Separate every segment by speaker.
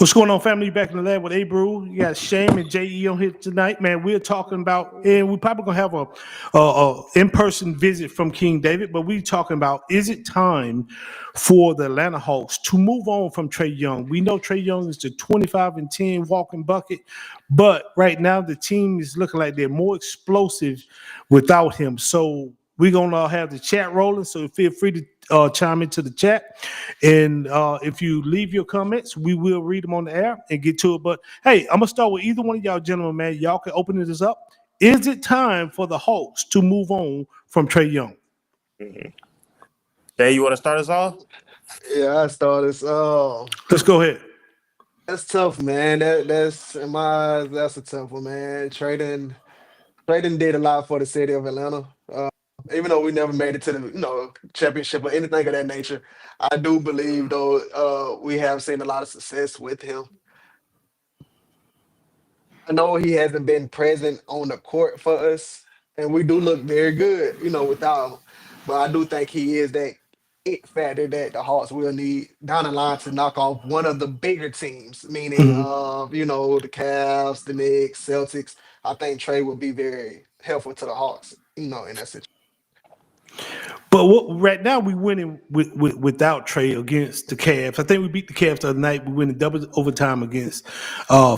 Speaker 1: What's going on, family? Back in the lab with A Brew. You got Shane and JE on here tonight, man. We're talking about, and we're probably gonna have a in-person visit from King David, but we're talking about, is it time for the Atlanta Hawks to move on from Trae Young? We know Trae Young is the 25-10 walking bucket, but right now the team is looking like they're more explosive without him. So we're gonna have the chat rolling. So feel free to chime into the chat, and if you leave your comments, we will read them on the air and get to it. But hey, I'm gonna start with either one of y'all gentlemen, man. Y'all can open this up. Is it time for the Hawks to move on from Trae Young?
Speaker 2: Mm-hmm. Jay, you want to start us off?
Speaker 3: Yeah, I started.
Speaker 1: Let's go ahead.
Speaker 3: That's tough, man. That's in my eyes, that's a tough one, man. Trading did a lot for the city of Atlanta. Even though we never made it to the championship or anything of that nature, I do believe though we have seen a lot of success with him. I know he hasn't been present on the court for us, and we do look very good, without him. But I do think he is that it factor that the Hawks will need down the line to knock off one of the bigger teams, meaning
Speaker 1: Mhm.
Speaker 3: the Cavs, the Knicks, Celtics. I think Trey will be very helpful to the Hawks, in that situation.
Speaker 1: But right now we winning without Trae against the Cavs. I think we beat the Cavs the other night. We win in double overtime against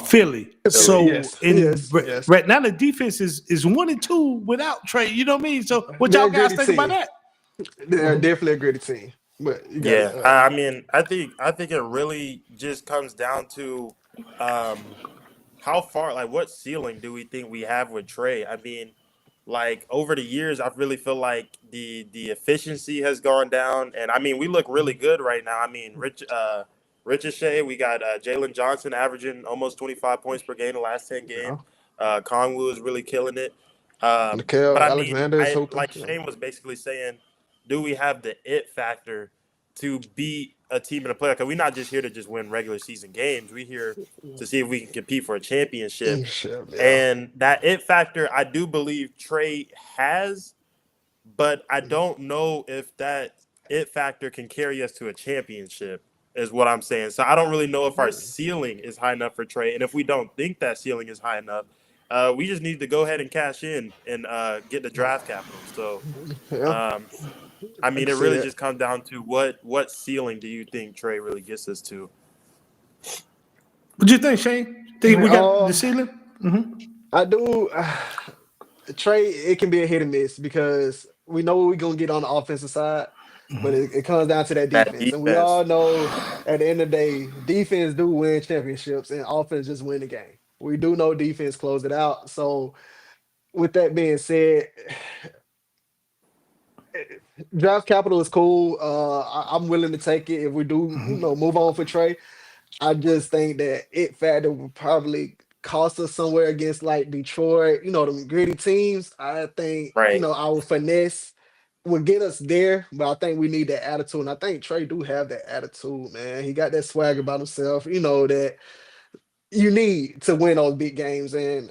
Speaker 1: Philly. So
Speaker 3: Yes, yes, yes.
Speaker 1: right now the defense is 1-2 without Trae. You know what I mean? So what
Speaker 3: They're
Speaker 1: y'all
Speaker 3: a
Speaker 1: guys
Speaker 3: gritty
Speaker 1: think about
Speaker 3: team.
Speaker 1: that?
Speaker 3: They're definitely a gritty team. But you got
Speaker 2: Yeah,
Speaker 3: it.
Speaker 2: I mean, I think it really just comes down to how far, like, what ceiling do we think we have with Trey? I mean, like over the years, I really feel like the efficiency has gone down, and I mean, we look really good right now. I mean, Ricochet, we got Jalen Johnson averaging almost 25 points per game the last 10 games.
Speaker 3: Yeah.
Speaker 2: Kongwu is really killing it. But
Speaker 3: Nickel
Speaker 2: I mean,
Speaker 3: Alexander is
Speaker 2: I
Speaker 3: hooping.
Speaker 2: like
Speaker 3: Yeah.
Speaker 2: Shane was basically saying, do we have the it factor to beat a team in a playoff? Because we're not just here to just win regular season games. We're here to see if we can compete for a championship.
Speaker 3: Shit, yeah.
Speaker 2: And that it factor, I do believe Trey has, but I don't know if that it factor can carry us to a championship, is what I'm saying. So I don't really know if our ceiling is high enough for Trey. And if we don't think that ceiling is high enough, we just need to go ahead and cash in and get the draft capital. So,
Speaker 3: Yeah,
Speaker 2: um, I
Speaker 3: I
Speaker 2: mean,
Speaker 3: can
Speaker 2: it
Speaker 3: see
Speaker 2: really
Speaker 3: that.
Speaker 2: just comes down to what ceiling do you think Trey really gets us to?
Speaker 1: What do you think, Shane? Think we got the
Speaker 3: Uh,
Speaker 1: ceiling?
Speaker 3: I do. Trey, it can be a hit or miss because we know what we're gonna get on the offensive side, but it comes down to that
Speaker 2: That
Speaker 3: defense, and we
Speaker 2: defense.
Speaker 3: all know at the end of the day, defense do win championships, and offense just win the game. We do know defense close it out. So, with that being said, draft capital is cool. I'm willing to take it if we do, move on for Trey. I just think that it factor would probably cost us somewhere against like Detroit, them gritty teams. I think,
Speaker 2: Right.
Speaker 3: our finesse would get us there, but I think we need that attitude. And I think Trey do have that attitude, man. He got that swag about himself, that you need to win those big games. And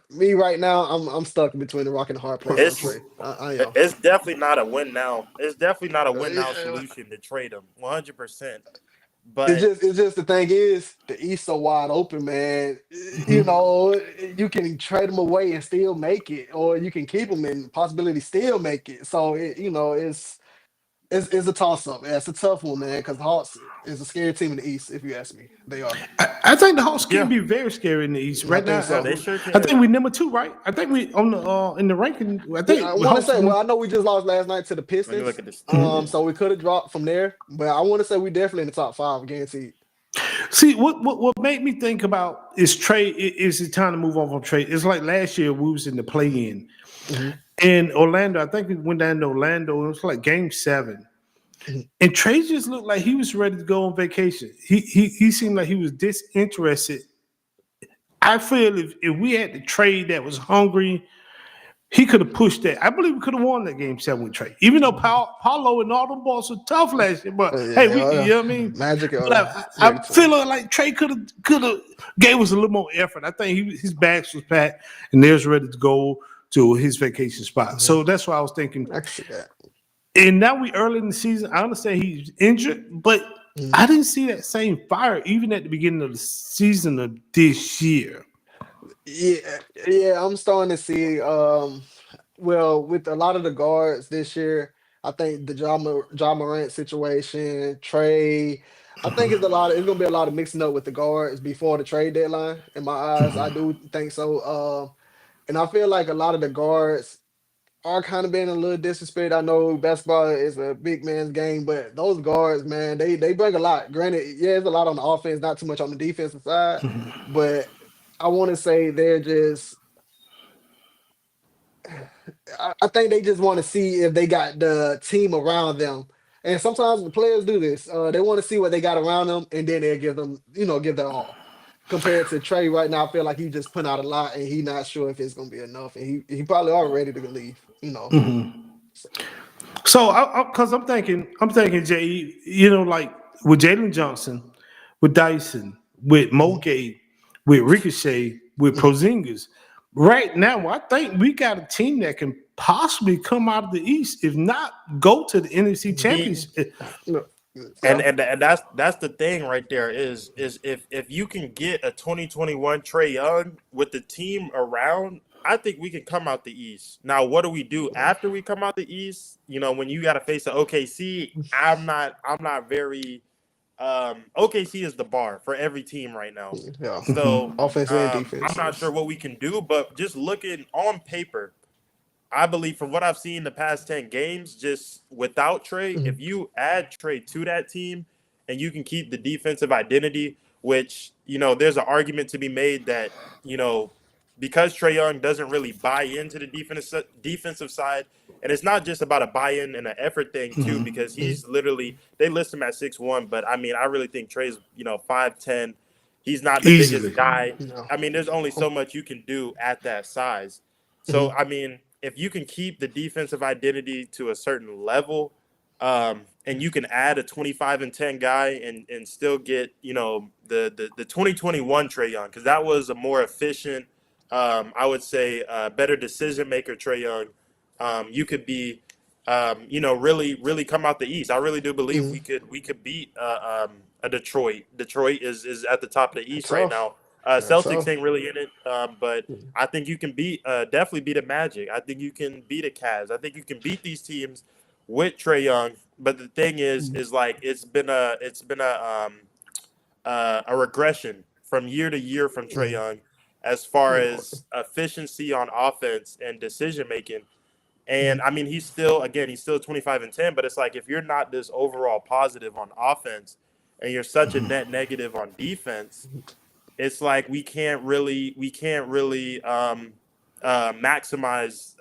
Speaker 3: me right now, I'm stuck between the rock and the hard place on
Speaker 2: It's
Speaker 3: Trey. I am.
Speaker 2: it's definitely not a win now. It's definitely not a win now
Speaker 3: Yeah.
Speaker 2: solution to trade him 100%.
Speaker 3: It's
Speaker 2: But
Speaker 3: just it's just the thing is the East so wide open, man. You can trade them away and still make it, or you can keep them and possibility still make it. So it's a toss up. Yeah, it's a tough one, man. Because Hawks is a scary team in the East, if you ask me. They are.
Speaker 1: I think the Hawks can
Speaker 2: yeah,
Speaker 1: be very scary in the East
Speaker 3: I
Speaker 1: right now.
Speaker 3: think so.
Speaker 2: they sure
Speaker 1: I think
Speaker 2: can.
Speaker 1: we number 2, right? I think we on the in the ranking. I
Speaker 3: Yeah, I
Speaker 1: think we
Speaker 3: want to
Speaker 1: Hawks.
Speaker 3: say, well, I know we just lost last night to the
Speaker 2: Let me look
Speaker 3: Pistons.
Speaker 2: at the standings.
Speaker 3: So we could have dropped from there, but I want to say we definitely in the top five, guaranteed.
Speaker 1: See what made me think about is Trey. Is it time to move on from Trey? It's like last year we was in the play-in
Speaker 3: Hmm.
Speaker 1: in Orlando. I think we went down to Orlando. It was like Game 7, and Trey just looked like he was ready to go on vacation. He seemed like he was disinterested. I feel if we had the trade that was hungry, he could have pushed that. I believe we could have won that Game 7 with Trey. Even though Paulo and all them balls were tough last year, but
Speaker 3: Yeah,
Speaker 1: hey,
Speaker 3: yeah.
Speaker 1: you know what I mean.
Speaker 3: Magic,
Speaker 1: But
Speaker 3: great
Speaker 1: I
Speaker 3: team.
Speaker 1: feel like Trey could have gave us a little more effort. I think his bags was packed and they was ready to go to his vacation spot.
Speaker 3: Mhm.
Speaker 1: So that's why I was thinking.
Speaker 3: I can see that.
Speaker 1: And now we early in the season. I understand he's injured, but
Speaker 3: Mhm.
Speaker 1: I didn't see that same fire even at the beginning of the season of this year.
Speaker 3: Yeah, yeah, I'm starting to see. Well, with a lot of the guards this year, I think the John Morant situation, Trey, I think it's gonna be a lot of mixing up with the guards before the trade deadline. In my eyes, I do think so. And I feel like a lot of the guards are kind of being a little disrespected. I know basketball is a big man's game, but those guards, man, they bring a lot. Granted, yeah, it's a lot on the offense, not too much on the defensive side, but I want to say they're just. I think they just want to see if they got the team around them. And sometimes the players do this. They want to see what they got around them, and then they'll give them, give their all. Compared to Trey right now, I feel like he just put out a lot, and he not sure if it's gonna be enough, and he probably are ready to leave. So,
Speaker 1: So, because I'm thinking, Jay, like with Jalen Johnson, with Dyson, with
Speaker 3: mhm,
Speaker 1: Mogay, with Ricochet, with
Speaker 3: mhm.
Speaker 1: Porzingis. Right now, I think we got a team that can possibly come out of the East, if not go to the NFC
Speaker 2: He
Speaker 1: Championship.
Speaker 3: No,
Speaker 2: and
Speaker 3: yeah,
Speaker 2: that's the thing right there is if you can get a 2021 Trae Young with the team around, I think we can come out the East. Now, what do we do after we come out the East? When you got to face the OKC, I'm not very OKC is the bar for every team right now.
Speaker 3: yeah.
Speaker 2: So
Speaker 3: Offense and
Speaker 2: I'm
Speaker 3: defense,
Speaker 2: not sure
Speaker 3: yes.
Speaker 2: what we can do, but just looking on paper, I believe from what I've seen the past 10 games, just without Trey,
Speaker 3: Mhm,
Speaker 2: if you add Trey to that team and you can keep the defensive identity, which, there's an argument to be made that, you know, because Trey Young doesn't really buy into the defensive side, and it's not just about a buy-in and an effort thing too, because
Speaker 3: mhm.
Speaker 2: he's literally they list him at 6'1", but I mean I really think Trey's 5'10". He's not the biggest
Speaker 1: Easily.
Speaker 2: guy.
Speaker 3: No,
Speaker 2: I mean, there's only so much you can do at that size. So,
Speaker 3: mhm,
Speaker 2: I mean, if you can keep the defensive identity to a certain level, and you can add a 25 and 10 guy and still get, the 2021 Trey Young, because that was a more efficient, I would say, better decision maker Trey Young. You could be, really, really come out the East. I really do believe
Speaker 3: mhm.
Speaker 2: we could beat a Detroit. Detroit is at the top of the
Speaker 3: That's
Speaker 2: East right
Speaker 3: tough.
Speaker 2: now.
Speaker 3: That's
Speaker 2: Celtics
Speaker 3: tough.
Speaker 2: ain't really in it, but I think you can definitely beat a Magic. I think you can beat a Cavs. I think you can beat these teams with Trey Young. But the thing
Speaker 3: Mhm.
Speaker 2: is like it's been a regression from year to year from Trey
Speaker 3: Mhm.
Speaker 2: Young, as far
Speaker 3: No.
Speaker 2: as efficiency on offense and decision making. And
Speaker 3: Mhm.
Speaker 2: I mean, he's still 25 and 10, but it's like if you're not this overall positive on offense and you're such a net negative on defense, it's like we can't really maximize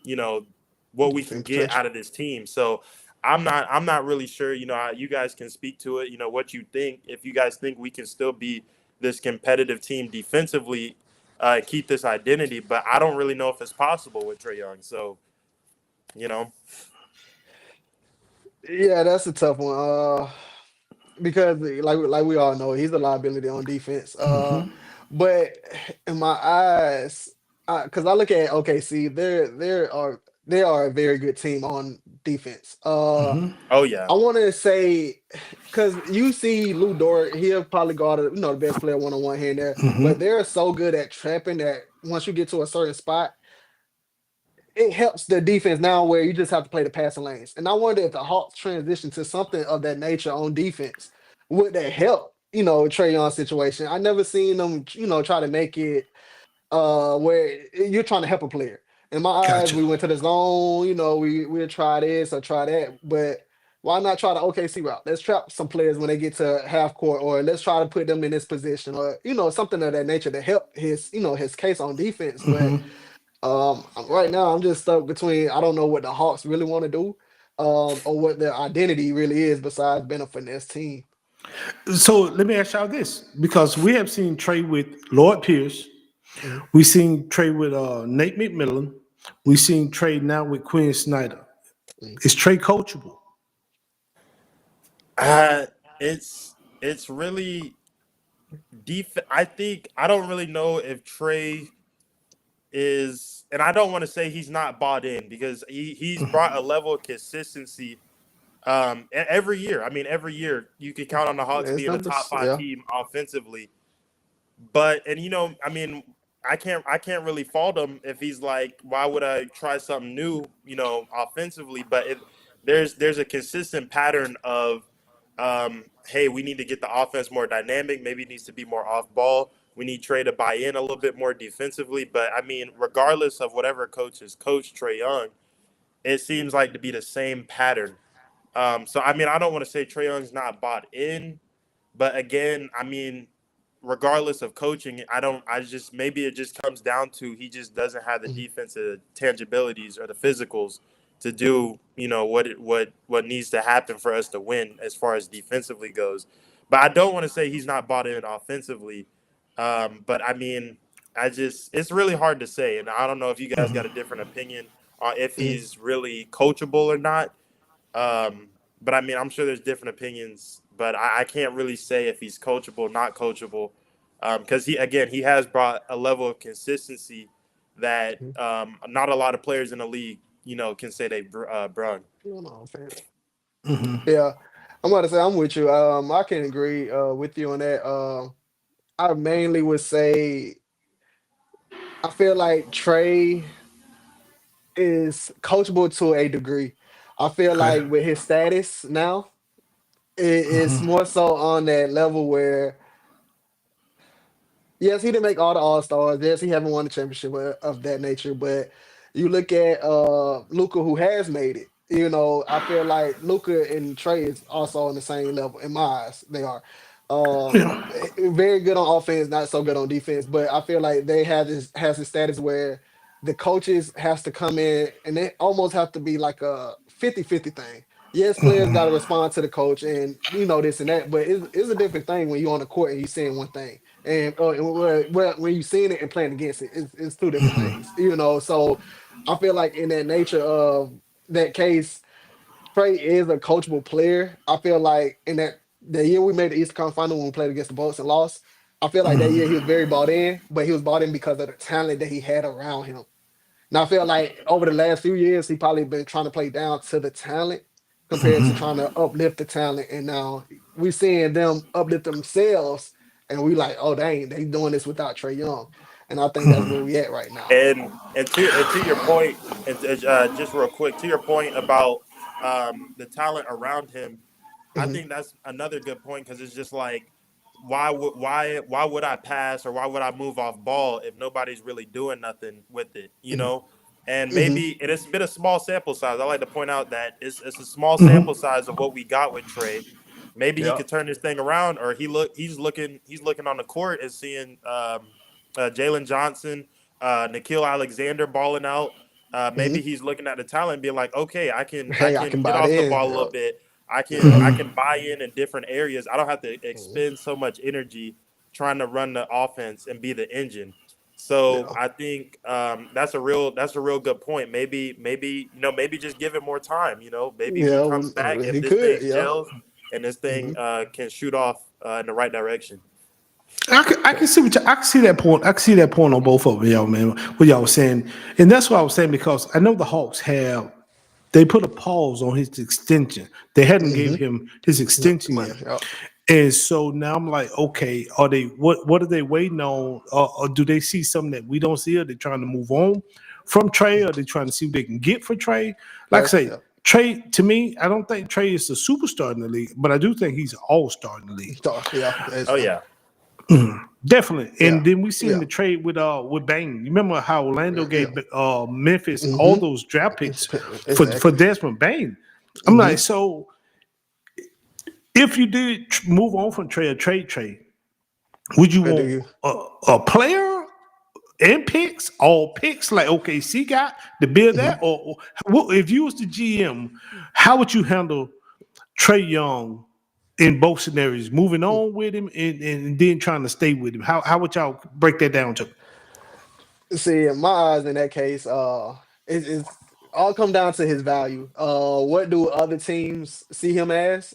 Speaker 2: you know what we can
Speaker 3: Team
Speaker 2: get
Speaker 3: potential.
Speaker 2: out of this team. So I'm not really sure. You guys can speak to it. What you think, if you guys think we can still be this competitive team defensively, keep this identity. But I don't really know if it's possible with Trey Young. So you know,
Speaker 3: Yeah, that's a tough one. Because like we all know, he's a liability on defense. But in my eyes, because I look at OKC, they are a very good team on defense.
Speaker 2: oh yeah,
Speaker 3: I want to say because you see Lou Dort, he'll probably guard the best player one on one here and there, but they're so good at trapping that once you get to a certain spot, it helps the defense now where you just have to play the passing lanes. And I wonder if the Hawks transition to something of that nature on defense, would that help? Trey Young situation. I never seen them, try to make it where you're trying to help a player. In my eyes,
Speaker 1: Gotcha.
Speaker 3: we went to the zone, we'll try this or try that, but why not try the OKC route? Let's trap some players when they get to half court, or let's try to put them in this position, or something of that nature to help his case on defense. But right now I'm just stuck between I don't know what the Hawks really want to do, or what their identity really is besides being a finesse team.
Speaker 1: So let me ask y'all this, because we have seen Trey with Lloyd Pierce,
Speaker 3: Mhm,
Speaker 1: we seen Trey with Nate McMillan, we seen Trey now with Quinn Snyder.
Speaker 3: mhm.
Speaker 1: Is Trey coachable?
Speaker 2: uh, it's really I think I don't really know if Trey and I don't want to say he's not bought in, because he's brought a level of consistency every year. I mean, every year you can count on the Hawks
Speaker 3: His
Speaker 2: being a top
Speaker 3: numbers,
Speaker 2: five
Speaker 3: yeah.
Speaker 2: team offensively. But and I mean, I can't really fault him if he's like, why would I try something new, offensively? But there's a consistent pattern of, hey, we need to get the offense more dynamic. Maybe it needs to be more off ball. We need Trey to buy in a little bit more defensively. But I mean, regardless of whatever coach is coach Trae Young, it seems like to be the same pattern. So I mean, I don't want to say Trae Young's not bought in, but again, I mean, regardless of coaching, I don't. I just maybe it just comes down to he just doesn't have the
Speaker 3: Mhm,
Speaker 2: defensive tangibilities or the physicals to do what needs to happen for us to win as far as defensively goes. But I don't want to say he's not bought in offensively. But I mean, it's really hard to say, and I don't know if you guys got a different opinion on if
Speaker 3: mhm,
Speaker 2: he's really coachable or not. Um, but I mean, I'm sure there's different opinions, but I can't really say if he's coachable, not coachable, because he has brought a level of consistency that
Speaker 3: mhm.
Speaker 2: not a lot of players in the league, can say they brung.
Speaker 3: No, no, fair.
Speaker 1: Mhm.
Speaker 3: Yeah, I'm about to say I'm with you. I can agree with you on that. I mainly would say I feel like Trey is coachable to a degree. I feel
Speaker 1: Okay.
Speaker 3: like with his status now, it's more so on that level where yes, he didn't make all the All Stars. Yes, he haven't won the championship of that nature. But you look at Luca, who has made it. You know, I feel like Luca and Trey is also on the same level in my eyes. They are
Speaker 1: Yeah.
Speaker 3: very good on offense, not so good on defense. But I feel like they have this has a status where the coaches has to come in and they almost have to be like a 50-50 thing. Yes, players got to respond to the coach and this and that, but it's a different thing when you're on the court and you're saying one thing and when you seeing it and playing against it, it's two different things, So I feel like in that nature of that case, Trey is a coachable player. I feel like in that the year we made the Eastern Conference Final when we played against the Bucks and lost, I feel like that year he was very bought in, but he was bought in because of the talent that he had around him. Now I feel like over the last few years, he probably been trying to play down to the talent compared to trying to uplift the talent. And now we seeing them uplift themselves, and we like, oh dang, they doing this without Trey Young. And I think that's where we at right now.
Speaker 2: And to your point, and just real quick to your point about the talent around him, I
Speaker 3: Hmm.
Speaker 2: think that's another good point because it's just like why would I pass or why would I move off ball if nobody's really doing nothing with it,
Speaker 3: Hmm.
Speaker 2: And
Speaker 3: Hmm.
Speaker 2: maybe it's been a small sample size. I like to point out that it's a small sample size of what we got with Trey. Maybe he
Speaker 3: Yeah.
Speaker 2: could turn this thing around, or he's looking on the court and seeing Jalen Johnson, Nikhil Alexander balling out. Maybe
Speaker 3: Hmm.
Speaker 2: he's looking at the talent and being like, okay, I can I
Speaker 3: Hey, I
Speaker 2: can
Speaker 3: can
Speaker 2: get
Speaker 3: buy it
Speaker 2: off the
Speaker 3: in.
Speaker 2: ball a little
Speaker 3: Yep.
Speaker 2: bit. I can
Speaker 3: Yep.
Speaker 2: I can buy in different areas. I don't have to
Speaker 3: Mhm.
Speaker 2: expend so much energy trying to run the offense and be the engine. So
Speaker 3: Yeah.
Speaker 2: I think that's a real good point. Maybe just give it more time. Maybe he
Speaker 3: Yeah.
Speaker 2: comes back if
Speaker 3: He
Speaker 2: this thing
Speaker 3: could. Yeah.
Speaker 2: gels and this thing
Speaker 3: Hmm.
Speaker 2: can shoot off in the right direction.
Speaker 1: I can see I can see that point. I can see that point on both of them, y'all, man. What y'all was saying, and that's what I was saying because I know the Hawks have they put a pause on his extension. They hadn't gave
Speaker 3: Hmm.
Speaker 1: him his
Speaker 3: Yep. The
Speaker 1: extension
Speaker 3: money.
Speaker 1: yet,
Speaker 3: Yep.
Speaker 1: and so now I'm like, okay, are they what are they waiting on, or do they see something that we don't see? Are they trying to move on from Trey? Are they trying to see what they can get for Trey? Like I
Speaker 3: That's
Speaker 1: say,
Speaker 3: yeah.
Speaker 1: Trey to me, I don't think Trey is a superstar in the league, but I do think he's an all star in the league.
Speaker 3: So, yeah. That's
Speaker 2: Oh yeah.
Speaker 1: Definitely.
Speaker 3: yeah.
Speaker 1: And then we seen
Speaker 3: Yeah.
Speaker 1: the trade with Bang. You remember how Orlando
Speaker 3: Yeah.
Speaker 1: gave Memphis all
Speaker 3: Hmm.
Speaker 1: those draft picks for
Speaker 3: Exactly.
Speaker 1: Desmond Bang. I'm like,
Speaker 3: Hmm.
Speaker 1: so if you did move on from trade, would you
Speaker 3: Where do
Speaker 1: want
Speaker 3: you?
Speaker 1: a player and picks, all picks like OKC got to build that,
Speaker 3: Mhm.
Speaker 1: or what, if you was the GM, how would you handle Trae Young in both scenarios, moving on with him and then trying to stay with him? How would y'all break that down to?
Speaker 3: See, in my eyes, in that case, it's all come down to his value. What do other teams see him as?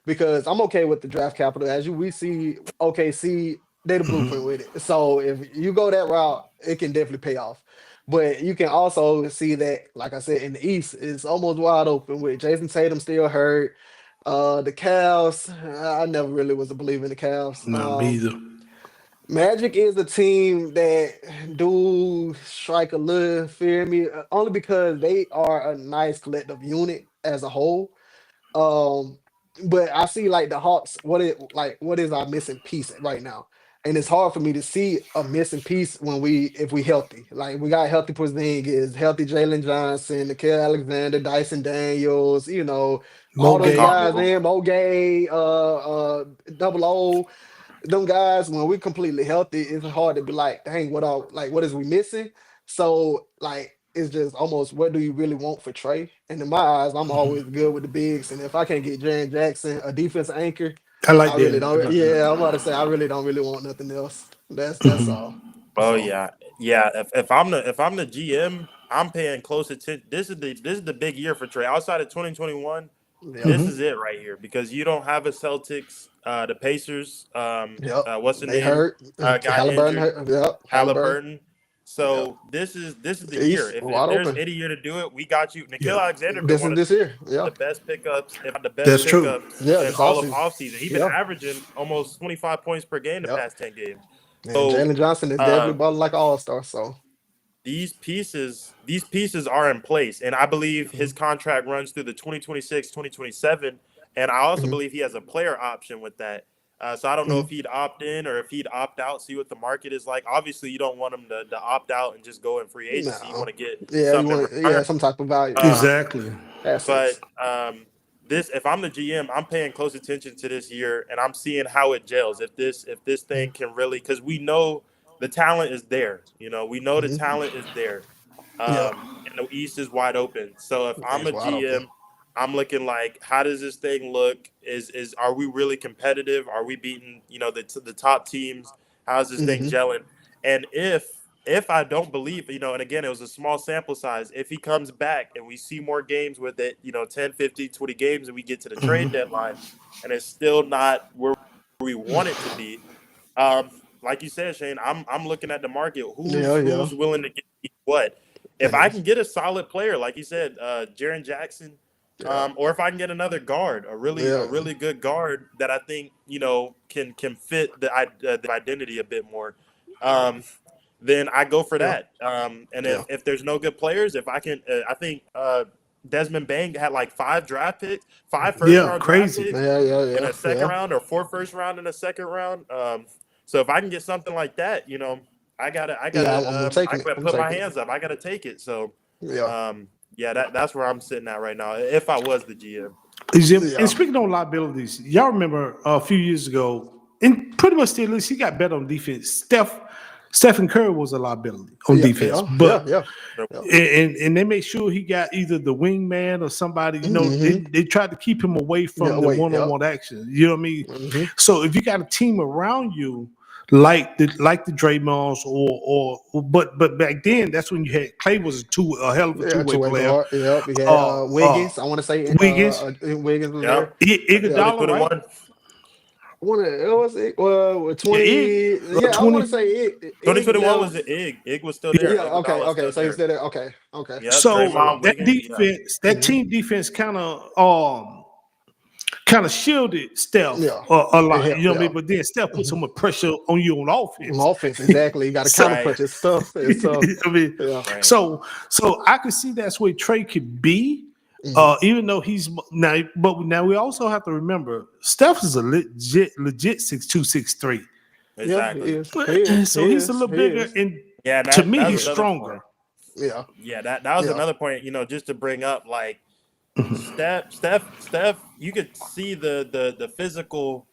Speaker 3: Because I'm okay with the draft capital. As we see, OKC, they the blueprint with it. So if you go that route, it can definitely pay off. But you can also see that, like I said, in the East, it's almost wide open with Jason Tatum still hurt. The Cavs, I never really was a believer in the Cavs.
Speaker 1: No, me either.
Speaker 3: Magic is a team that do strike a little fear in me, only because they are a nice collective unit as a whole. Um, but I see like the Hawks. What is our missing piece right now? And it's hard for me to see a missing piece when if we healthy. Like we got healthy Porzingis, healthy Jalen Johnson, Nikhil Alexander, Dyson Daniels. All those
Speaker 1: Mo'Gay.
Speaker 3: guys.
Speaker 2: McConnell.
Speaker 3: And Mogay, Double O, them guys. When we're completely healthy, it's hard to be like, dang, what is we missing? So like it's just almost what do you really want for Trey? And in my eyes, I'm always good with the bigs. And if I can get Jaren Jackson, a defense anchor,
Speaker 1: I like
Speaker 3: I really
Speaker 1: that. I
Speaker 3: don't.
Speaker 1: like
Speaker 3: Yeah, I'm
Speaker 1: that.
Speaker 3: about to say I really don't really want nothing else. That's all.
Speaker 2: Oh
Speaker 3: So
Speaker 2: yeah, yeah. If I'm the GM, I'm paying close attention. This is the big year for Trey. Outside of 2021,
Speaker 3: yep,
Speaker 2: this is it right here because you don't have a Celtics. The Pacers.
Speaker 3: yep.
Speaker 2: What's the
Speaker 3: They
Speaker 2: name?
Speaker 3: hurt.
Speaker 2: Got
Speaker 3: Halliburton
Speaker 2: injured.
Speaker 3: hurt. Yep, Halliburton.
Speaker 2: Halliburton.
Speaker 3: Yep.
Speaker 2: So this is the year.
Speaker 3: East
Speaker 2: If
Speaker 3: wide
Speaker 2: there's
Speaker 3: open.
Speaker 2: any year to do it, we got you.
Speaker 1: Yeah,
Speaker 2: Nikhil Alexander been
Speaker 3: This
Speaker 2: one
Speaker 3: is
Speaker 2: of
Speaker 3: this year. Yeah,
Speaker 2: the best pickups, if not the best
Speaker 1: that's true.
Speaker 2: pickups
Speaker 3: yeah.
Speaker 2: in
Speaker 3: This
Speaker 2: all of
Speaker 3: offseason.
Speaker 2: offseason. He's been
Speaker 3: Yeah,
Speaker 2: averaging almost 25 points per game the
Speaker 3: yep.
Speaker 2: past 10 games.
Speaker 3: And
Speaker 2: So
Speaker 3: Jalen Johnson is definitely
Speaker 2: uh,
Speaker 3: balling like an all star. So
Speaker 2: these pieces are in place, and I believe
Speaker 3: mhm,
Speaker 2: his contract runs through the 2026-2027, and I also
Speaker 3: mhm.
Speaker 2: believe he has a player option with that. So I don't know if
Speaker 3: Mhm.
Speaker 2: he'd opt in or if he'd opt out, see what the market is like. Obviously, you don't want him to opt out and just go in free agency. You
Speaker 3: No.
Speaker 2: want to get
Speaker 3: Yeah, you
Speaker 2: something in
Speaker 3: want
Speaker 2: return.
Speaker 3: some type of value.
Speaker 2: Um,
Speaker 1: Exactly.
Speaker 3: Assets.
Speaker 2: but this, if I'm the GM, I'm paying close attention to this year, and I'm seeing how it gels. If this thing
Speaker 3: Mhm.
Speaker 2: can really, because we know the talent is there. We know the
Speaker 3: Mhm.
Speaker 2: talent is there.
Speaker 3: Yeah,
Speaker 2: And the East is wide open. So if I'm
Speaker 3: it's
Speaker 2: a
Speaker 3: wide open.
Speaker 2: GM, I'm looking like, how does this thing look? Is are we really competitive? Are we beating the top teams? How's this thing
Speaker 3: Hmm.
Speaker 2: gelling? And if I don't believe, and again, it was a small sample size. If he comes back and we see more games with it, 10, 15, 20 games, and we get to the trade deadline, and it's still not where we want it to be, um, like you said, Shane, I'm looking at the market. Who's
Speaker 3: Yeah, yeah,
Speaker 2: who's willing to get me what? If I
Speaker 3: and
Speaker 2: can get a solid player, like you said, Jaren Jackson,
Speaker 3: yeah,
Speaker 2: or if I can get another guard, a
Speaker 3: yeah,
Speaker 2: really good guard that I think can fit the identity a bit more, um, then I go for
Speaker 3: yeah,
Speaker 2: that. And
Speaker 3: yeah,
Speaker 2: if there's no good players, if I can, I think Desmond Bain had like five first
Speaker 1: Yeah,
Speaker 2: round draft
Speaker 1: crazy.
Speaker 2: picks
Speaker 3: yeah, yeah,
Speaker 2: in
Speaker 3: yeah,
Speaker 2: a second
Speaker 3: yeah,
Speaker 2: round or four first round in a second round. So if I can get something like that,
Speaker 3: yeah. I'm
Speaker 2: I
Speaker 3: taking it.
Speaker 2: gotta
Speaker 3: I'm
Speaker 2: put my
Speaker 3: taking it.
Speaker 2: hands up. I gotta take it. So,
Speaker 3: Yeah,
Speaker 2: yeah, that's where I'm sitting at right now. If I was the GM,
Speaker 1: And
Speaker 3: yeah,
Speaker 1: speaking on liabilities, y'all remember a few years ago, and pretty much still is, he got better on defense. Stephen Curry was a liability on
Speaker 3: yeah,
Speaker 1: defense,
Speaker 3: yeah, yeah,
Speaker 1: but
Speaker 3: yeah,
Speaker 2: so,
Speaker 3: yeah.
Speaker 1: and they made sure he got either the wingman or somebody. They
Speaker 3: Hmm.
Speaker 1: they tried to keep him away
Speaker 3: Yeah.
Speaker 1: from the
Speaker 3: Wait.
Speaker 1: one on
Speaker 3: Yep.
Speaker 1: one action. You know what I mean?
Speaker 3: Hmm.
Speaker 1: So if you got a team around you like the Draymonds but back then that's when you had Clay was a hell of a two
Speaker 3: Yeah.
Speaker 1: way
Speaker 3: Two-way
Speaker 1: player.
Speaker 3: guard. Yep. We had
Speaker 1: Uh, uh,
Speaker 3: Wiggins. I want to say
Speaker 1: Wiggins,
Speaker 3: Wiggins was
Speaker 2: yeah,
Speaker 3: there. Yeah.
Speaker 1: Iguodala, right?
Speaker 2: 2021,
Speaker 3: I want to. It was it.
Speaker 1: Yeah,
Speaker 3: 20. Yeah. I want to
Speaker 1: 20.
Speaker 3: say it
Speaker 2: 2021 was
Speaker 3: left.
Speaker 2: the Ig. Ig was still there.
Speaker 3: Yeah. Okay.
Speaker 2: Iguodala's
Speaker 3: Okay.
Speaker 2: still
Speaker 3: So he's
Speaker 2: there.
Speaker 3: still there. Okay. Okay.
Speaker 2: Yep,
Speaker 1: So
Speaker 2: Draymond,
Speaker 3: So.
Speaker 1: that
Speaker 2: Wiggins. Yeah,
Speaker 1: defense, that
Speaker 3: Mhm.
Speaker 1: team defense kind of shielded Steph
Speaker 3: Yeah.
Speaker 1: a
Speaker 3: It
Speaker 1: lot. You
Speaker 3: helped.
Speaker 1: know what I
Speaker 3: Yeah.
Speaker 1: mean? But then Steph put so
Speaker 3: Mhm.
Speaker 1: much pressure on you on offense.
Speaker 3: Offense. Exactly. You got to counter
Speaker 1: So
Speaker 2: right,
Speaker 3: punch. It's tough. It's tough.
Speaker 1: I mean,
Speaker 3: Yeah.
Speaker 2: right.
Speaker 1: so I could see that's where Trey could be.
Speaker 3: Hmm.
Speaker 1: Even though he's now, but now we also have to remember Steph is a legit 6'2", 6'3".
Speaker 3: Yeah. He
Speaker 2: Exactly.
Speaker 3: is. He is.
Speaker 1: So
Speaker 3: He
Speaker 1: he's a
Speaker 3: is.
Speaker 1: little
Speaker 3: He
Speaker 1: bigger,
Speaker 3: is.
Speaker 1: and
Speaker 2: Yeah,
Speaker 1: to
Speaker 2: that
Speaker 1: me,
Speaker 2: that was
Speaker 1: he's
Speaker 2: another
Speaker 1: stronger.
Speaker 2: point.
Speaker 3: Yeah.
Speaker 2: Yeah, that was
Speaker 3: Yeah.
Speaker 2: another point. Just to bring up, like Steph. You could see the physical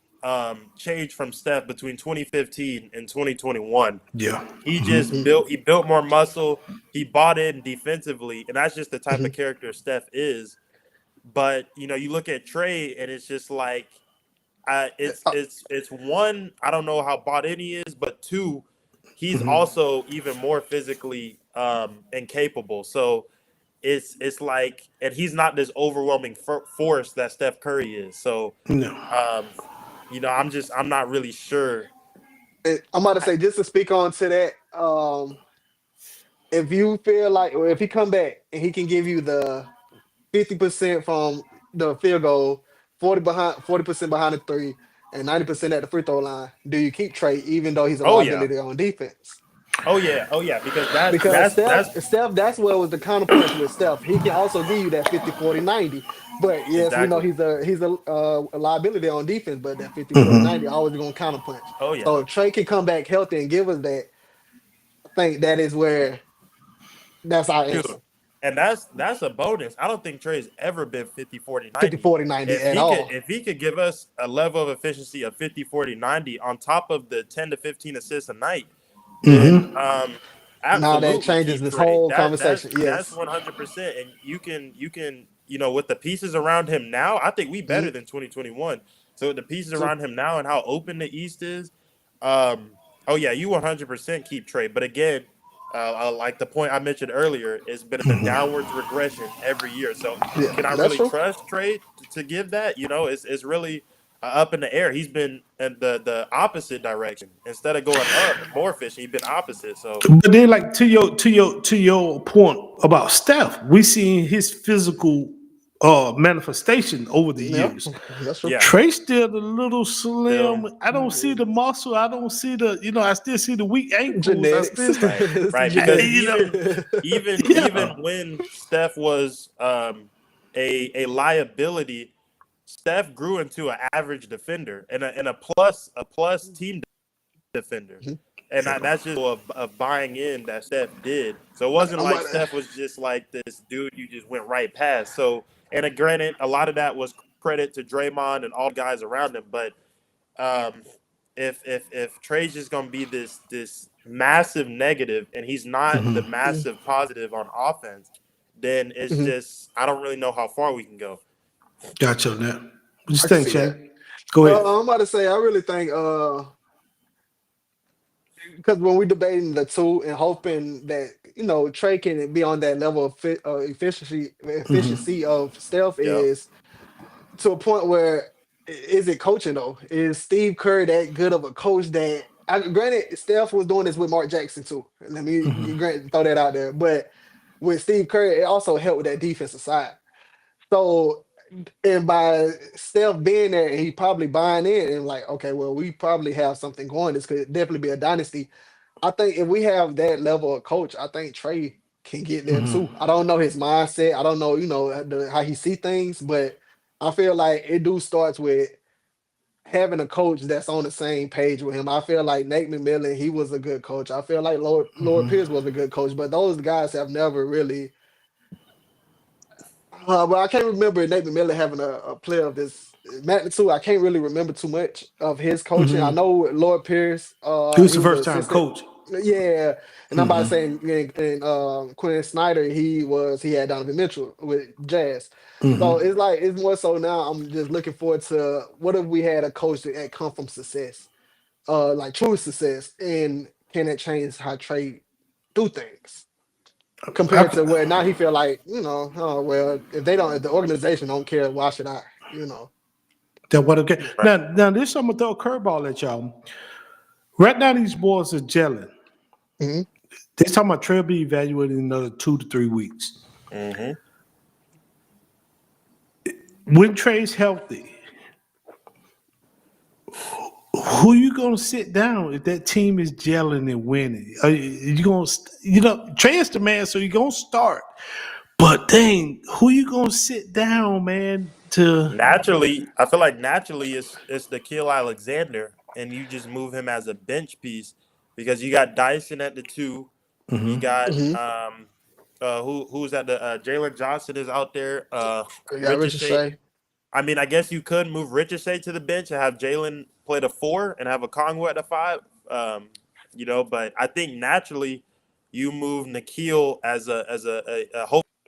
Speaker 2: change from Steph between 2015 and 2021.
Speaker 1: Yeah.
Speaker 3: Hmm.
Speaker 2: He built more muscle. He bought in defensively, and that's just the type
Speaker 3: Hmm.
Speaker 2: of character Steph is. But you look at Trey, and it's just like it's one. I don't know how bought in he is, but two, he's also even more physically incapable. So it's like, and he's not this overwhelming force that Steph Curry is. So,
Speaker 1: No.
Speaker 2: um, I'm not really sure.
Speaker 3: I'm about to say just to speak on to that. if you feel like, or if he come back and he can give you the 50% from the field goal, 40% behind the three, and 90% at the free throw line, do you keep Trey even though he's a
Speaker 2: Oh yeah.
Speaker 3: liability on defense?
Speaker 2: Oh yeah. Oh yeah. Because that's
Speaker 3: Because
Speaker 2: that's
Speaker 3: Steph,
Speaker 2: that's
Speaker 3: Steph, that's what was the counterpunch with Steph. He can also give you that 50-40-90. But yes, we know
Speaker 2: exactly.
Speaker 3: he's a liability on defense, but that 50-40-90 always gonna counterpunch.
Speaker 2: Oh yeah.
Speaker 3: So if Trey can come back healthy and give us that, I think that is where that's our
Speaker 2: Dude,
Speaker 3: answer.
Speaker 2: and that's a bonus. I don't think Trey's ever been
Speaker 3: 50
Speaker 2: 50-40-90.
Speaker 3: 40 90
Speaker 2: If
Speaker 3: at
Speaker 2: he could
Speaker 3: all.
Speaker 2: if he could give us a level of efficiency of 50-40-90 on top of the 10 to 15 assists a night, then
Speaker 3: Now that
Speaker 2: absolutely
Speaker 3: changes
Speaker 2: keep
Speaker 3: this
Speaker 2: Trey.
Speaker 3: whole
Speaker 2: That's
Speaker 3: conversation.
Speaker 2: that's
Speaker 3: Yes.
Speaker 2: 100%. And with the pieces around him now, I think we better
Speaker 3: Mhm.
Speaker 2: than 2021. So with the pieces
Speaker 3: So,
Speaker 2: around him now and how open the East is, um, oh yeah, you 100% keep Trey. But again, like the point I mentioned earlier, it's been a downwards regression every year. So
Speaker 3: yeah,
Speaker 2: can I
Speaker 3: that's
Speaker 2: really
Speaker 3: true.
Speaker 2: trust Trey to give that? It's really up in the air. He's been in the opposite direction instead of going up more efficient. He's been opposite. So
Speaker 1: But then, like to your point about Steph, we seen his physical manifestation over the
Speaker 3: Yeah,
Speaker 1: years.
Speaker 3: that's true.
Speaker 2: yeah,
Speaker 1: Trey still a little
Speaker 2: still
Speaker 1: slim. I don't see the muscle. I don't see the. I still see the weak ankles. I
Speaker 3: Genetics.
Speaker 1: still,
Speaker 2: right,
Speaker 3: It's
Speaker 2: right. Because
Speaker 3: genetics.
Speaker 1: you know,
Speaker 2: even
Speaker 1: yeah.
Speaker 2: when Steph was a liability, Steph grew into an average defender and a plus team defender.
Speaker 3: Mhm.
Speaker 2: And that's just of buying in that Steph did. So it wasn't
Speaker 3: I'm
Speaker 2: like
Speaker 3: about
Speaker 2: Steph was just like this dude you just went right past. So, and granted, a lot of that was credit to Draymond and all the guys around him. But um, if Trey's just gonna be this massive negative and he's not the
Speaker 3: to.
Speaker 2: massive positive on offense, then it's
Speaker 3: Mhm.
Speaker 2: just I don't really know how far we can go.
Speaker 1: Gotcha on that. What you
Speaker 3: I can
Speaker 1: think,
Speaker 3: see that.
Speaker 1: Shane? Go ahead.
Speaker 3: I'm about to say, I really think, because when we debating the two and hoping that Trey can be on that level of efficiency of Steph
Speaker 2: Yep.
Speaker 3: is to a point where is it coaching though? Is Steve Kerr that good of a coach that? Granted, Steph was doing this with Mark Jackson too. Let me throw that out there, but with Steve Kerr, it also helped with that defensive side. So, and by Steph being there, and he probably buying in and like, okay, well, we probably have something going. This could definitely be a dynasty. I think if we have that level of coach, I think Trey can get there too. I don't know his mindset. I don't know, how he see things, but I feel like it do starts with having a coach that's on the same page with him. I feel like Nate McMillan, he was a good coach. I feel like Lord Pierce was a good coach, but those guys have never really. But I can't remember Nate McMillan having a player of this magnitude. I can't really remember too much of his coaching. I know Lord Pierce,
Speaker 1: He was
Speaker 3: he
Speaker 1: the
Speaker 3: was the
Speaker 1: first time
Speaker 3: assistant.
Speaker 1: coach.
Speaker 3: Yeah, and I'm about to say, and Quinn Snyder, he had Donovan Mitchell with Jazz. So it's like it's more so now. I'm just looking forward to what if we had a coach that come from success, like true success, and can it change how Trey do things? Compared
Speaker 1: I,
Speaker 3: to where now he feel like, oh well, if the organization don't care, why should I?
Speaker 1: that what okay.
Speaker 2: Right.
Speaker 1: Now this I'm gonna throw a curveball at y'all. Right now these boys are gelling.
Speaker 3: Hmm.
Speaker 1: They talking about Trey be evaluated in another 2 to 3 weeks.
Speaker 2: Mm-hmm.
Speaker 1: When Trey's healthy, who you gonna sit down if that team is gelling and winning? Are you gonna, Trey is the man, so you gonna start. But dang, who you gonna sit down, man? To
Speaker 2: Naturally, I feel like naturally it's the Kill Alexander, and you just move him as a bench piece because you got Dyson at the two, you got
Speaker 3: Hmm.
Speaker 2: who's at the Jalen Johnson is out there,
Speaker 3: We got Richard
Speaker 2: Ricochet.
Speaker 3: Shea.
Speaker 2: I mean, I guess you could move Ricochet to the bench and have Jalen play the four and have a Congo at the five. But I think naturally you move Nikhil as a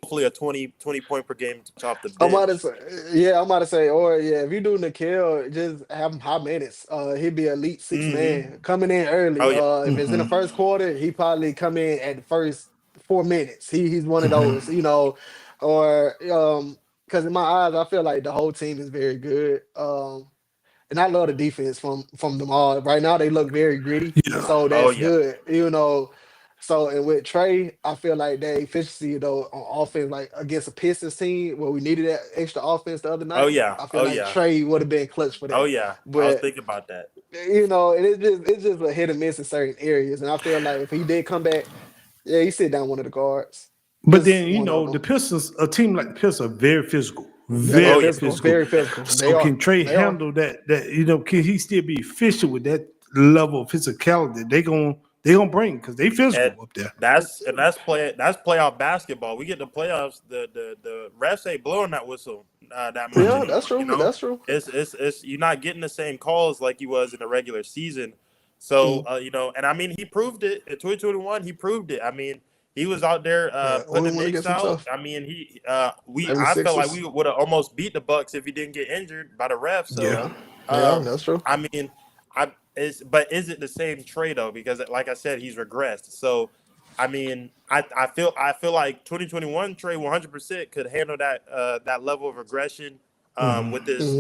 Speaker 2: hopefully a 20 point per game off the
Speaker 3: I'm about to
Speaker 2: bench.
Speaker 3: say, yeah, I'm about to say, or yeah, if you do Nikhil, just have him high minutes. He'd be elite six
Speaker 2: Mm-hmm.
Speaker 3: man coming in early.
Speaker 2: Oh yeah.
Speaker 3: If it's in the first quarter, he probably come in at the first 4 minutes. He's one of those, or because in my eyes, I feel like the whole team is very good. And I love the defense from them all. Right now, they look very gritty,
Speaker 1: yeah,
Speaker 3: so
Speaker 2: Oh
Speaker 3: that's
Speaker 2: yeah.
Speaker 3: good. So and with Trey, I feel like that efficiency though on offense, like against a Pistons team where we needed that extra offense the other
Speaker 2: Oh
Speaker 3: night,
Speaker 2: yeah.
Speaker 3: I feel
Speaker 2: Oh
Speaker 3: like
Speaker 2: yeah.
Speaker 3: Trey would have been clutch for
Speaker 2: Oh
Speaker 3: that.
Speaker 2: yeah. I was
Speaker 3: But
Speaker 2: thinking about that.
Speaker 3: and it's just a hit and miss in certain areas. And I feel like if he did come back, yeah, he sit down one of the guards,
Speaker 1: But
Speaker 3: just
Speaker 1: then
Speaker 3: one of
Speaker 1: the
Speaker 3: them.
Speaker 1: Pistons, a team like the Pistons, are very physical,
Speaker 3: Yeah, they're
Speaker 2: Oh
Speaker 1: very
Speaker 2: yeah.
Speaker 3: physical,
Speaker 1: physical.
Speaker 3: very physical. They
Speaker 1: So can
Speaker 3: are,
Speaker 1: Trey
Speaker 3: they are.
Speaker 1: handle that? Can he still be efficient with that level of physicality? They gonna bring because they
Speaker 2: And
Speaker 1: physical up there.
Speaker 2: that's playoff basketball. We get the playoffs. The refs ain't blowing that whistle that much
Speaker 3: Yeah, that's
Speaker 2: anymore.
Speaker 3: true. That's true.
Speaker 2: It's you're not getting the same calls like you was in the regular season. So
Speaker 3: Mm.
Speaker 2: and I mean he proved it in 2021. He proved it. I mean he was out there
Speaker 3: Yeah, only
Speaker 2: putting the
Speaker 3: one
Speaker 2: Knicks
Speaker 3: against
Speaker 2: out.
Speaker 3: himself.
Speaker 2: I mean
Speaker 3: Them
Speaker 2: I felt like
Speaker 3: Sixers.
Speaker 2: we would have almost beat the Bucks if he didn't get injured by the refs. So
Speaker 1: Yeah.
Speaker 3: Yeah, yeah,
Speaker 2: um,
Speaker 3: that's true.
Speaker 2: I mean but is it the same trade though? Because like I said, he's regressed. So, I mean, I feel like 2021 trade 100% could handle that level of aggression with
Speaker 3: Hmm.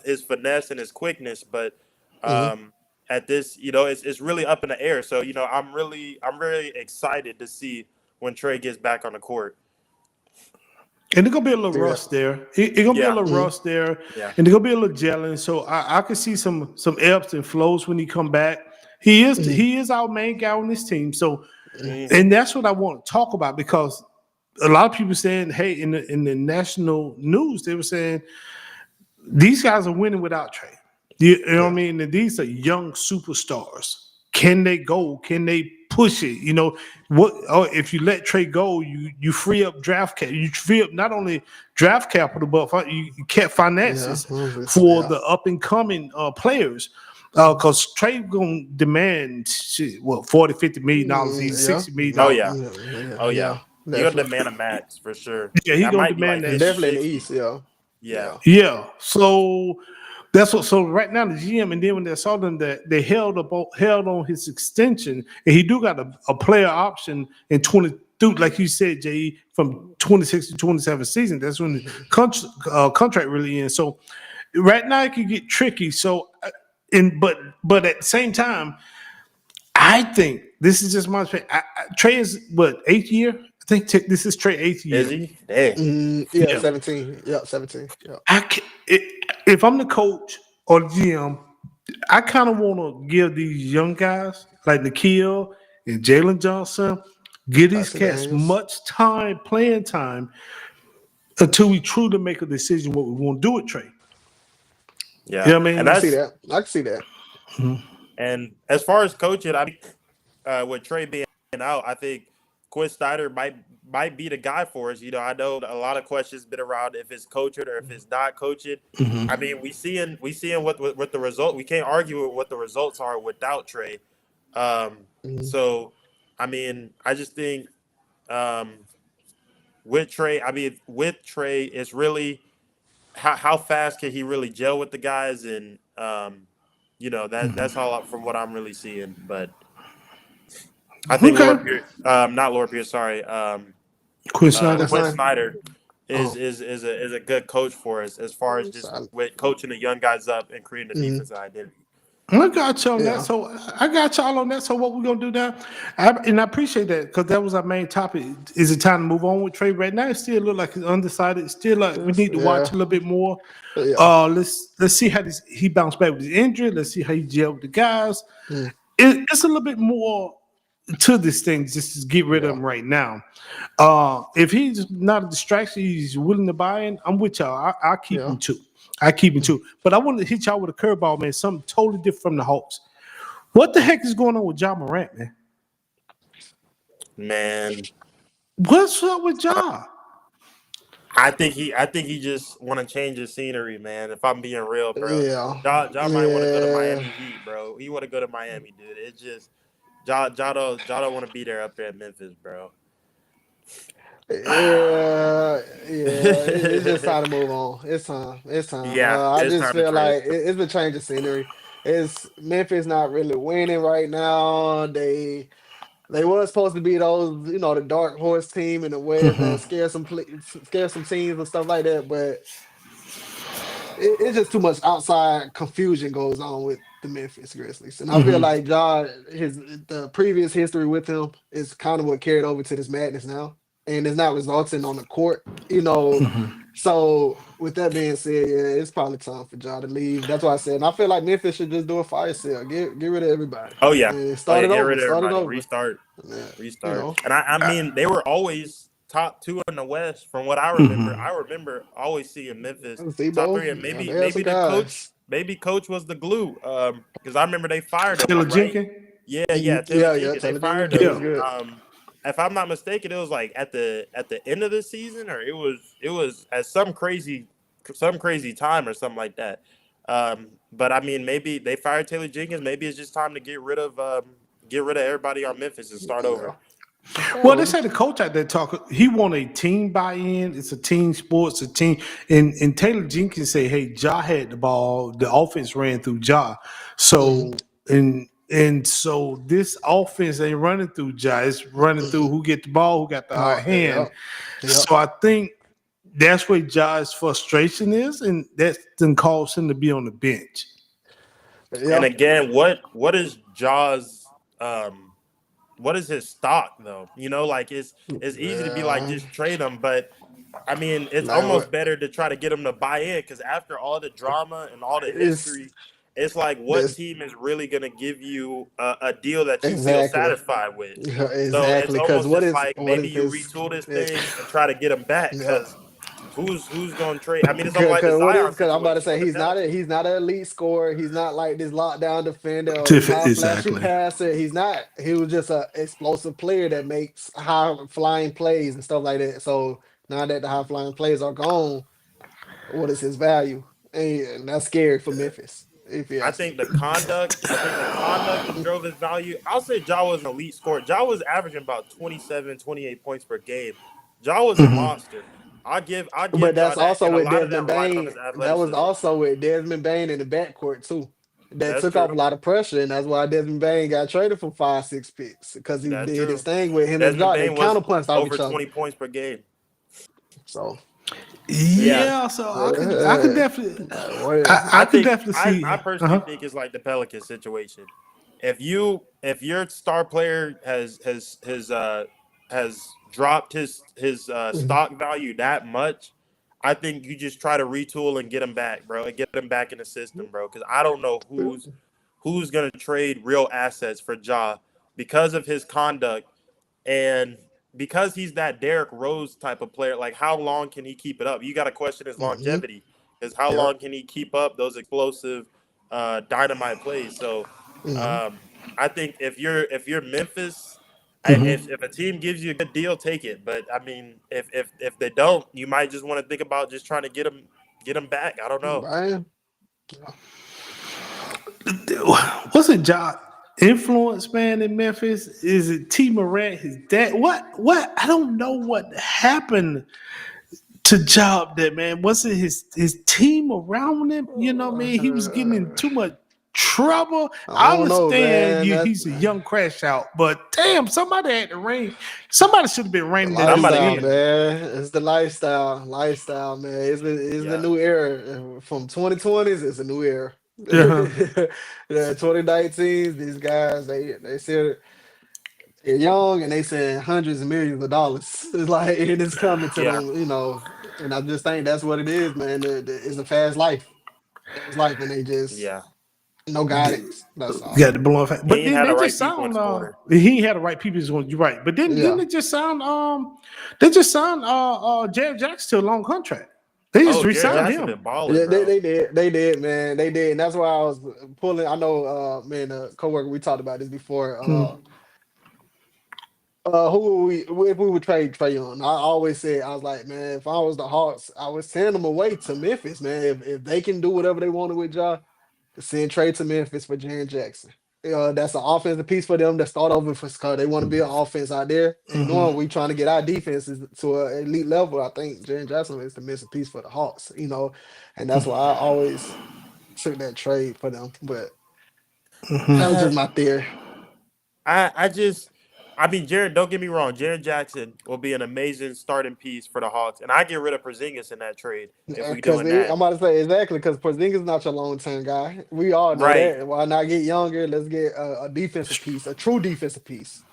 Speaker 2: his finesse and his quickness. But
Speaker 3: Hmm.
Speaker 2: um, at this, it's really up in the air. So I'm really excited to see when Trey gets back on the court.
Speaker 1: And there's gonna be a little
Speaker 3: See that.
Speaker 1: rust there. It gonna be a
Speaker 2: Yeah,
Speaker 1: little
Speaker 3: Hmm.
Speaker 1: rust there,
Speaker 2: yeah,
Speaker 1: and there's gonna be a little gelling. So I can see some ebbs and flows when he come back. He is
Speaker 3: Hmm.
Speaker 1: he is our main guy on this team. So,
Speaker 2: hmm
Speaker 1: and that's what I want to talk about because a lot of people saying, hey, in the national news, they were saying these guys are winning without Trey. You know what I
Speaker 3: Yeah.
Speaker 1: mean? And these are young superstars. Can they go? Can they push it? What? Oh, if you let Trey go, you free up draft cap. You free up not only draft capital, but you get
Speaker 3: Yeah.
Speaker 1: finances for
Speaker 3: Yeah.
Speaker 1: the up and coming players.
Speaker 3: Mhm.
Speaker 1: Because Trey gonna demand shit, what 40-50 million dollars, even
Speaker 3: Yeah.
Speaker 1: $60 million
Speaker 2: Oh
Speaker 1: dollars.
Speaker 2: yeah,
Speaker 3: Yeah.
Speaker 2: oh yeah.
Speaker 3: Yeah.
Speaker 2: He gonna
Speaker 3: Definitely.
Speaker 2: demand a max for sure.
Speaker 1: Yeah, he
Speaker 2: That
Speaker 1: gonna
Speaker 2: might be
Speaker 1: demand
Speaker 2: like
Speaker 1: that.
Speaker 2: 50,
Speaker 3: Definitely in the
Speaker 2: 60.
Speaker 3: East. Yeah.
Speaker 2: Yeah.
Speaker 3: Yeah.
Speaker 1: Yeah. So that's what. So right now the GM, and then when they saw them, that they held on his extension, and he do got a player option in 20. Like you said, Jay, from 26 to 27 season. That's when the
Speaker 3: Mhm.
Speaker 1: contract really ends. So right now it can get tricky. So, but at the same time, I think this is just my opinion. Trey is what, eighth year? I think this is Trey eighth
Speaker 2: Is
Speaker 1: year.
Speaker 2: he? Dang.
Speaker 3: Yeah.
Speaker 1: Yeah.
Speaker 3: 17. Yeah. 17. Yeah.
Speaker 1: If I'm the coach or the GM, I kind of want to give these young guys like Nikhil and Jalen Johnson, give these
Speaker 3: Tyson
Speaker 1: cats
Speaker 3: Daniels.
Speaker 1: much time, playing time, until we truly make a decision what we want to do with Trey. You
Speaker 2: Yeah,
Speaker 1: know what I
Speaker 2: and
Speaker 3: I can
Speaker 1: mean?
Speaker 3: see
Speaker 2: that's
Speaker 3: that. I can see that.
Speaker 2: and as far as coaching, I mean, with Trey being out, I think Quinn Snyder might be the guy for us. I know a lot of questions been around if it's coaching or if it's not coaching. I mean, we seeing what the result. We can't argue with what the results are without Trey.
Speaker 3: Mhm.
Speaker 2: So, I mean, I just think um, with Trey, it's really how fast can he really gel with the guys, and that's all from what I'm really seeing. But I think
Speaker 1: Okay.
Speaker 2: Lord Pierce, not Lord Pierce, sorry,
Speaker 1: Quinn
Speaker 3: Quinn
Speaker 1: Snyder.
Speaker 2: Quinn
Speaker 3: Snyder.
Speaker 2: Snyder is
Speaker 3: Oh,
Speaker 2: is is a is a good coach for us as far as just
Speaker 3: solid.
Speaker 2: with coaching the young guys up and creating a
Speaker 3: Mhm.
Speaker 2: defensive identity.
Speaker 1: I got you on that.
Speaker 3: Yeah.
Speaker 1: So I got y'all on that. So what we're gonna do now? And I appreciate that because that was our main topic. Is it time to move on with Trey right now? It still look like he's undecided. It's still like we
Speaker 3: Yes.
Speaker 1: need to watch a
Speaker 3: Yeah.
Speaker 1: little bit more.
Speaker 3: Yeah.
Speaker 1: Let's see how he bounced back with his injury. Let's see how he gel with the guys.
Speaker 3: Mm.
Speaker 1: It's a little bit more to this thing just to get rid of
Speaker 3: Yeah.
Speaker 1: him right now. If he's not a distraction, he's willing to buy in. I'm with y'all. I keep
Speaker 3: Yeah.
Speaker 1: him too. I keep him
Speaker 3: Mm.
Speaker 1: too. But I want to hit y'all with a curveball, man. Something totally different from the Hawks. What the heck is going on with Ja Morant, man?
Speaker 2: Man,
Speaker 1: What's up with
Speaker 2: uh,
Speaker 1: Ja?
Speaker 2: I think he just want to change his scenery, man. If I'm being real, bro,
Speaker 3: Yeah.
Speaker 2: Ja might want to go to
Speaker 3: Yeah.
Speaker 2: Miami Heat, bro. He want to go to Miami, dude. It's just Ja don't want to be there up there at Memphis, bro.
Speaker 3: Yeah, yeah. It's just time to move on. It's time. It's time.
Speaker 2: Yeah,
Speaker 3: I
Speaker 2: it's
Speaker 3: just
Speaker 2: time to
Speaker 3: feel
Speaker 2: trade.
Speaker 3: like it's a change of scenery. It's Memphis not really winning right now. They were supposed to be those, the dark horse team in the West that scare some teams and stuff like that. But it's just too much outside confusion goes on with the Memphis Grizzlies, and I feel
Speaker 1: Hmm.
Speaker 3: like his the previous history with him is kind of what carried over to this madness now, and it's not resulting on the court, you know. So with that being said, yeah, it's probably time for Ja to leave. That's why I said, and I feel like Memphis should just do a fire sale, get rid of everybody,
Speaker 2: Oh yeah,
Speaker 3: and
Speaker 2: oh
Speaker 3: start
Speaker 2: yeah.
Speaker 3: it
Speaker 2: Get
Speaker 3: over,
Speaker 2: rid of
Speaker 3: start it
Speaker 2: everybody.
Speaker 3: over.
Speaker 2: Restart,
Speaker 3: Yeah, you
Speaker 2: restart.
Speaker 3: know,
Speaker 2: And I mean, they were always top two in the West from what I remember.
Speaker 1: Hmm.
Speaker 2: I remember always seeing Memphis top
Speaker 3: Debo,
Speaker 2: three, and
Speaker 3: yeah,
Speaker 2: maybe
Speaker 3: they had some guys.
Speaker 2: maybe coach was the glue. Because I remember they fired him,
Speaker 1: Taylor
Speaker 2: right?
Speaker 1: Jenkins.
Speaker 2: Yeah, yeah.
Speaker 3: Mhm.
Speaker 2: Taylor
Speaker 3: Yeah, yeah,
Speaker 2: Jenkins, they
Speaker 3: Taylor Jenkins,
Speaker 2: fired
Speaker 3: he
Speaker 2: him.
Speaker 3: was
Speaker 1: Yeah.
Speaker 3: good.
Speaker 2: If I'm not mistaken, it was like at the end of the season, or it was at some crazy time or something like that. But I mean, maybe they fired Taylor Jenkins. Maybe it's just time to get rid of everybody on Memphis and start over.
Speaker 3: Yeah,
Speaker 1: Well, they
Speaker 3: probably.
Speaker 1: say the coach out there talk. He want a team buy-in. It's a team sports, a team. And Taylor Jenkins say, "Hey, Ja had the ball. The offense ran through Ja. So
Speaker 3: Hmm.
Speaker 1: and so this offense ain't running through Ja. It's running through who get the ball, who got the hot
Speaker 3: Oh, yeah,
Speaker 1: hand.
Speaker 3: yeah,
Speaker 1: So I think that's where Ja's frustration is, and that then cause him to be on the bench.
Speaker 2: And
Speaker 3: yeah.
Speaker 2: again, what is Jaws? Um, what is his stock though? You know, like it's easy to be like
Speaker 3: Yeah,
Speaker 2: just trade him, but I mean, it's
Speaker 3: like
Speaker 2: almost
Speaker 3: what?
Speaker 2: better to try to get him to buy in because after all the drama and all the
Speaker 3: It's
Speaker 2: history, it's like what
Speaker 3: this
Speaker 2: team is really going to give you a deal that you feel
Speaker 3: exactly,
Speaker 2: satisfied with?
Speaker 3: yeah,
Speaker 2: So it's
Speaker 3: exactly. Because
Speaker 2: almost just like
Speaker 3: what
Speaker 2: maybe
Speaker 3: is
Speaker 2: you
Speaker 3: his?
Speaker 2: retool this
Speaker 3: Yeah,
Speaker 2: thing and try to get him back
Speaker 3: yeah.
Speaker 2: because who's going to trade? I mean, it's almost like the
Speaker 3: What
Speaker 2: Zion
Speaker 3: is? Because I'm about to
Speaker 2: situation
Speaker 3: say
Speaker 2: with the Pelicans.
Speaker 3: he's not an elite scorer. He's not like this lockdown defender or this high flashy
Speaker 1: Exactly.
Speaker 3: passer. He's not. He was just a explosive player that makes high flying plays and stuff like that. So now that the high flying plays are gone, what is his value? And that's scary for Memphis, if you ask me.
Speaker 2: I think the conduct that drove his value. I'll say Ja was an elite scorer. Ja was averaging about 27, 28 points per game. Ja was a
Speaker 1: Hmm.
Speaker 2: monster. I
Speaker 3: But
Speaker 2: give Ja
Speaker 3: that's
Speaker 2: that,
Speaker 3: also
Speaker 2: and a
Speaker 3: with
Speaker 2: lot of that
Speaker 3: Desmond
Speaker 2: relied on
Speaker 3: Bain.
Speaker 2: his
Speaker 3: That was
Speaker 2: athleticism.
Speaker 3: also with Desmond Bain in the backcourt too. That
Speaker 2: That's
Speaker 3: took off a
Speaker 2: true.
Speaker 3: lot of pressure, and that's why Desmond Bain got traded for 5, 6 picks because he
Speaker 2: That's
Speaker 3: did his
Speaker 2: true.
Speaker 3: thing with him and
Speaker 2: Desmond
Speaker 3: Ja. They
Speaker 2: Bain was
Speaker 3: counterpunched off
Speaker 2: over
Speaker 3: each other.
Speaker 2: 20 points per game.
Speaker 3: So
Speaker 2: Yeah.
Speaker 1: Yeah, so I could definitely
Speaker 3: what?
Speaker 1: I could definitely see.
Speaker 2: I personally
Speaker 1: Uh-huh.
Speaker 2: think it's like the Pelicans situation. If your star player has dropped his stock value that much, I think you just try to retool and get him back, bro, and get him back in the system, bro. Because I don't know who's gonna trade real assets for Ja because of his conduct and because he's that Derrick Rose type of player. Like, how long can he keep it up? You got to question his
Speaker 3: Hmm.
Speaker 2: longevity because how
Speaker 3: Yep.
Speaker 2: long can he keep up those explosive, dynamite plays? So,
Speaker 3: Hmm.
Speaker 2: um, I think if you're Memphis,
Speaker 1: Hmm.
Speaker 2: if a team gives you a good deal, take it. But I mean, if they don't, you might just want to think about just trying to get him back. I don't know.
Speaker 3: Right.
Speaker 1: What's it, job influence man in Memphis? Is it T Morant, his dad? What I don't know what happened to Job that man. Was it his team around him? You know what I mean? He was getting in too much trouble.
Speaker 3: I
Speaker 1: I
Speaker 3: don't know,
Speaker 1: understand
Speaker 3: man.
Speaker 1: you,
Speaker 3: That's
Speaker 1: he's a young crash out, but damn, somebody had to rein. Somebody should have been
Speaker 3: the
Speaker 1: reining that dude
Speaker 2: Somebody
Speaker 3: lifestyle,
Speaker 2: needed.
Speaker 1: in.
Speaker 3: man. It's the lifestyle, man. It's the
Speaker 2: Yeah,
Speaker 3: new era from 2020s. It's a new era.
Speaker 1: Uh-huh.
Speaker 3: The 2019s, these guys, they said they're young and they said hundreds of millions of dollars. It's like it is coming to
Speaker 2: yeah,
Speaker 3: them, And I just think that's what it is, man. It's a fast life, and they just
Speaker 2: yeah.
Speaker 3: no guidance. That's all.
Speaker 1: Got the blown fact.
Speaker 2: He
Speaker 1: But
Speaker 2: ain't
Speaker 1: then
Speaker 2: had the
Speaker 1: they
Speaker 2: right
Speaker 1: just
Speaker 2: people in
Speaker 1: sound
Speaker 2: his corner.
Speaker 1: he had the right people is going you're right. But then didn't
Speaker 3: Yeah.
Speaker 1: they just signed Jared Jackson to a long contract. They just
Speaker 2: Oh, Jared
Speaker 1: re-signed
Speaker 3: Yeah.
Speaker 2: Jackson
Speaker 1: him.
Speaker 2: been balling,
Speaker 3: Yeah,
Speaker 2: bro.
Speaker 3: they did, man, they did, and that's why I was pulling. I know, man, coworker, we talked about this before.
Speaker 1: Hmm.
Speaker 3: Who would we if we would trade Trae Young? I always said I was like, man, if I was the Hawks, I would send them away to Memphis, man. If they can do whatever they wanted with Ja, send trade to Memphis for Jaren Jackson. That's an offensive piece for them to start over for because they want to be an offense out there. And knowing we trying to get our defenses to an elite level, I think Jaren Jackson is the missing piece for the Hawks, and that's why I always took that trade for them. But that was just my theory.
Speaker 2: I just I mean, Jared. Don't get me wrong. Jaren Jackson will be an amazing starting piece for the Hawks, and I get rid of Porzingis in that trade if we
Speaker 3: Because
Speaker 2: doing that.
Speaker 3: I'm about to say exactly because Porzingis is not your long term guy. We all know
Speaker 2: Right.
Speaker 3: that. Why not get younger? Let's get a defensive piece, a true defensive piece.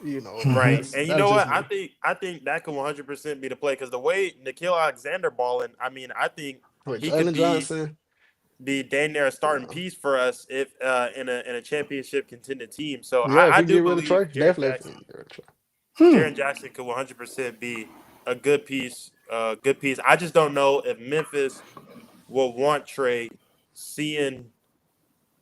Speaker 2: Right,
Speaker 3: That's
Speaker 2: and you
Speaker 3: that's
Speaker 2: know
Speaker 3: just
Speaker 2: what?
Speaker 3: me.
Speaker 2: I think that could 100% be the play because the way Nikhil Alexander balling, I mean, I think
Speaker 3: With
Speaker 2: he could
Speaker 3: Jalen Johnson,
Speaker 2: be dang near a starting
Speaker 3: yeah,
Speaker 2: piece for us if in a championship contended team. So
Speaker 3: yeah. If
Speaker 2: I
Speaker 3: we
Speaker 2: do
Speaker 3: get rid of Trey,
Speaker 2: believe
Speaker 3: definitely. If we get rid of Trey.
Speaker 2: Jaren Jackson could 100% be a good piece. Good piece. I just don't know if Memphis will want Trey, seeing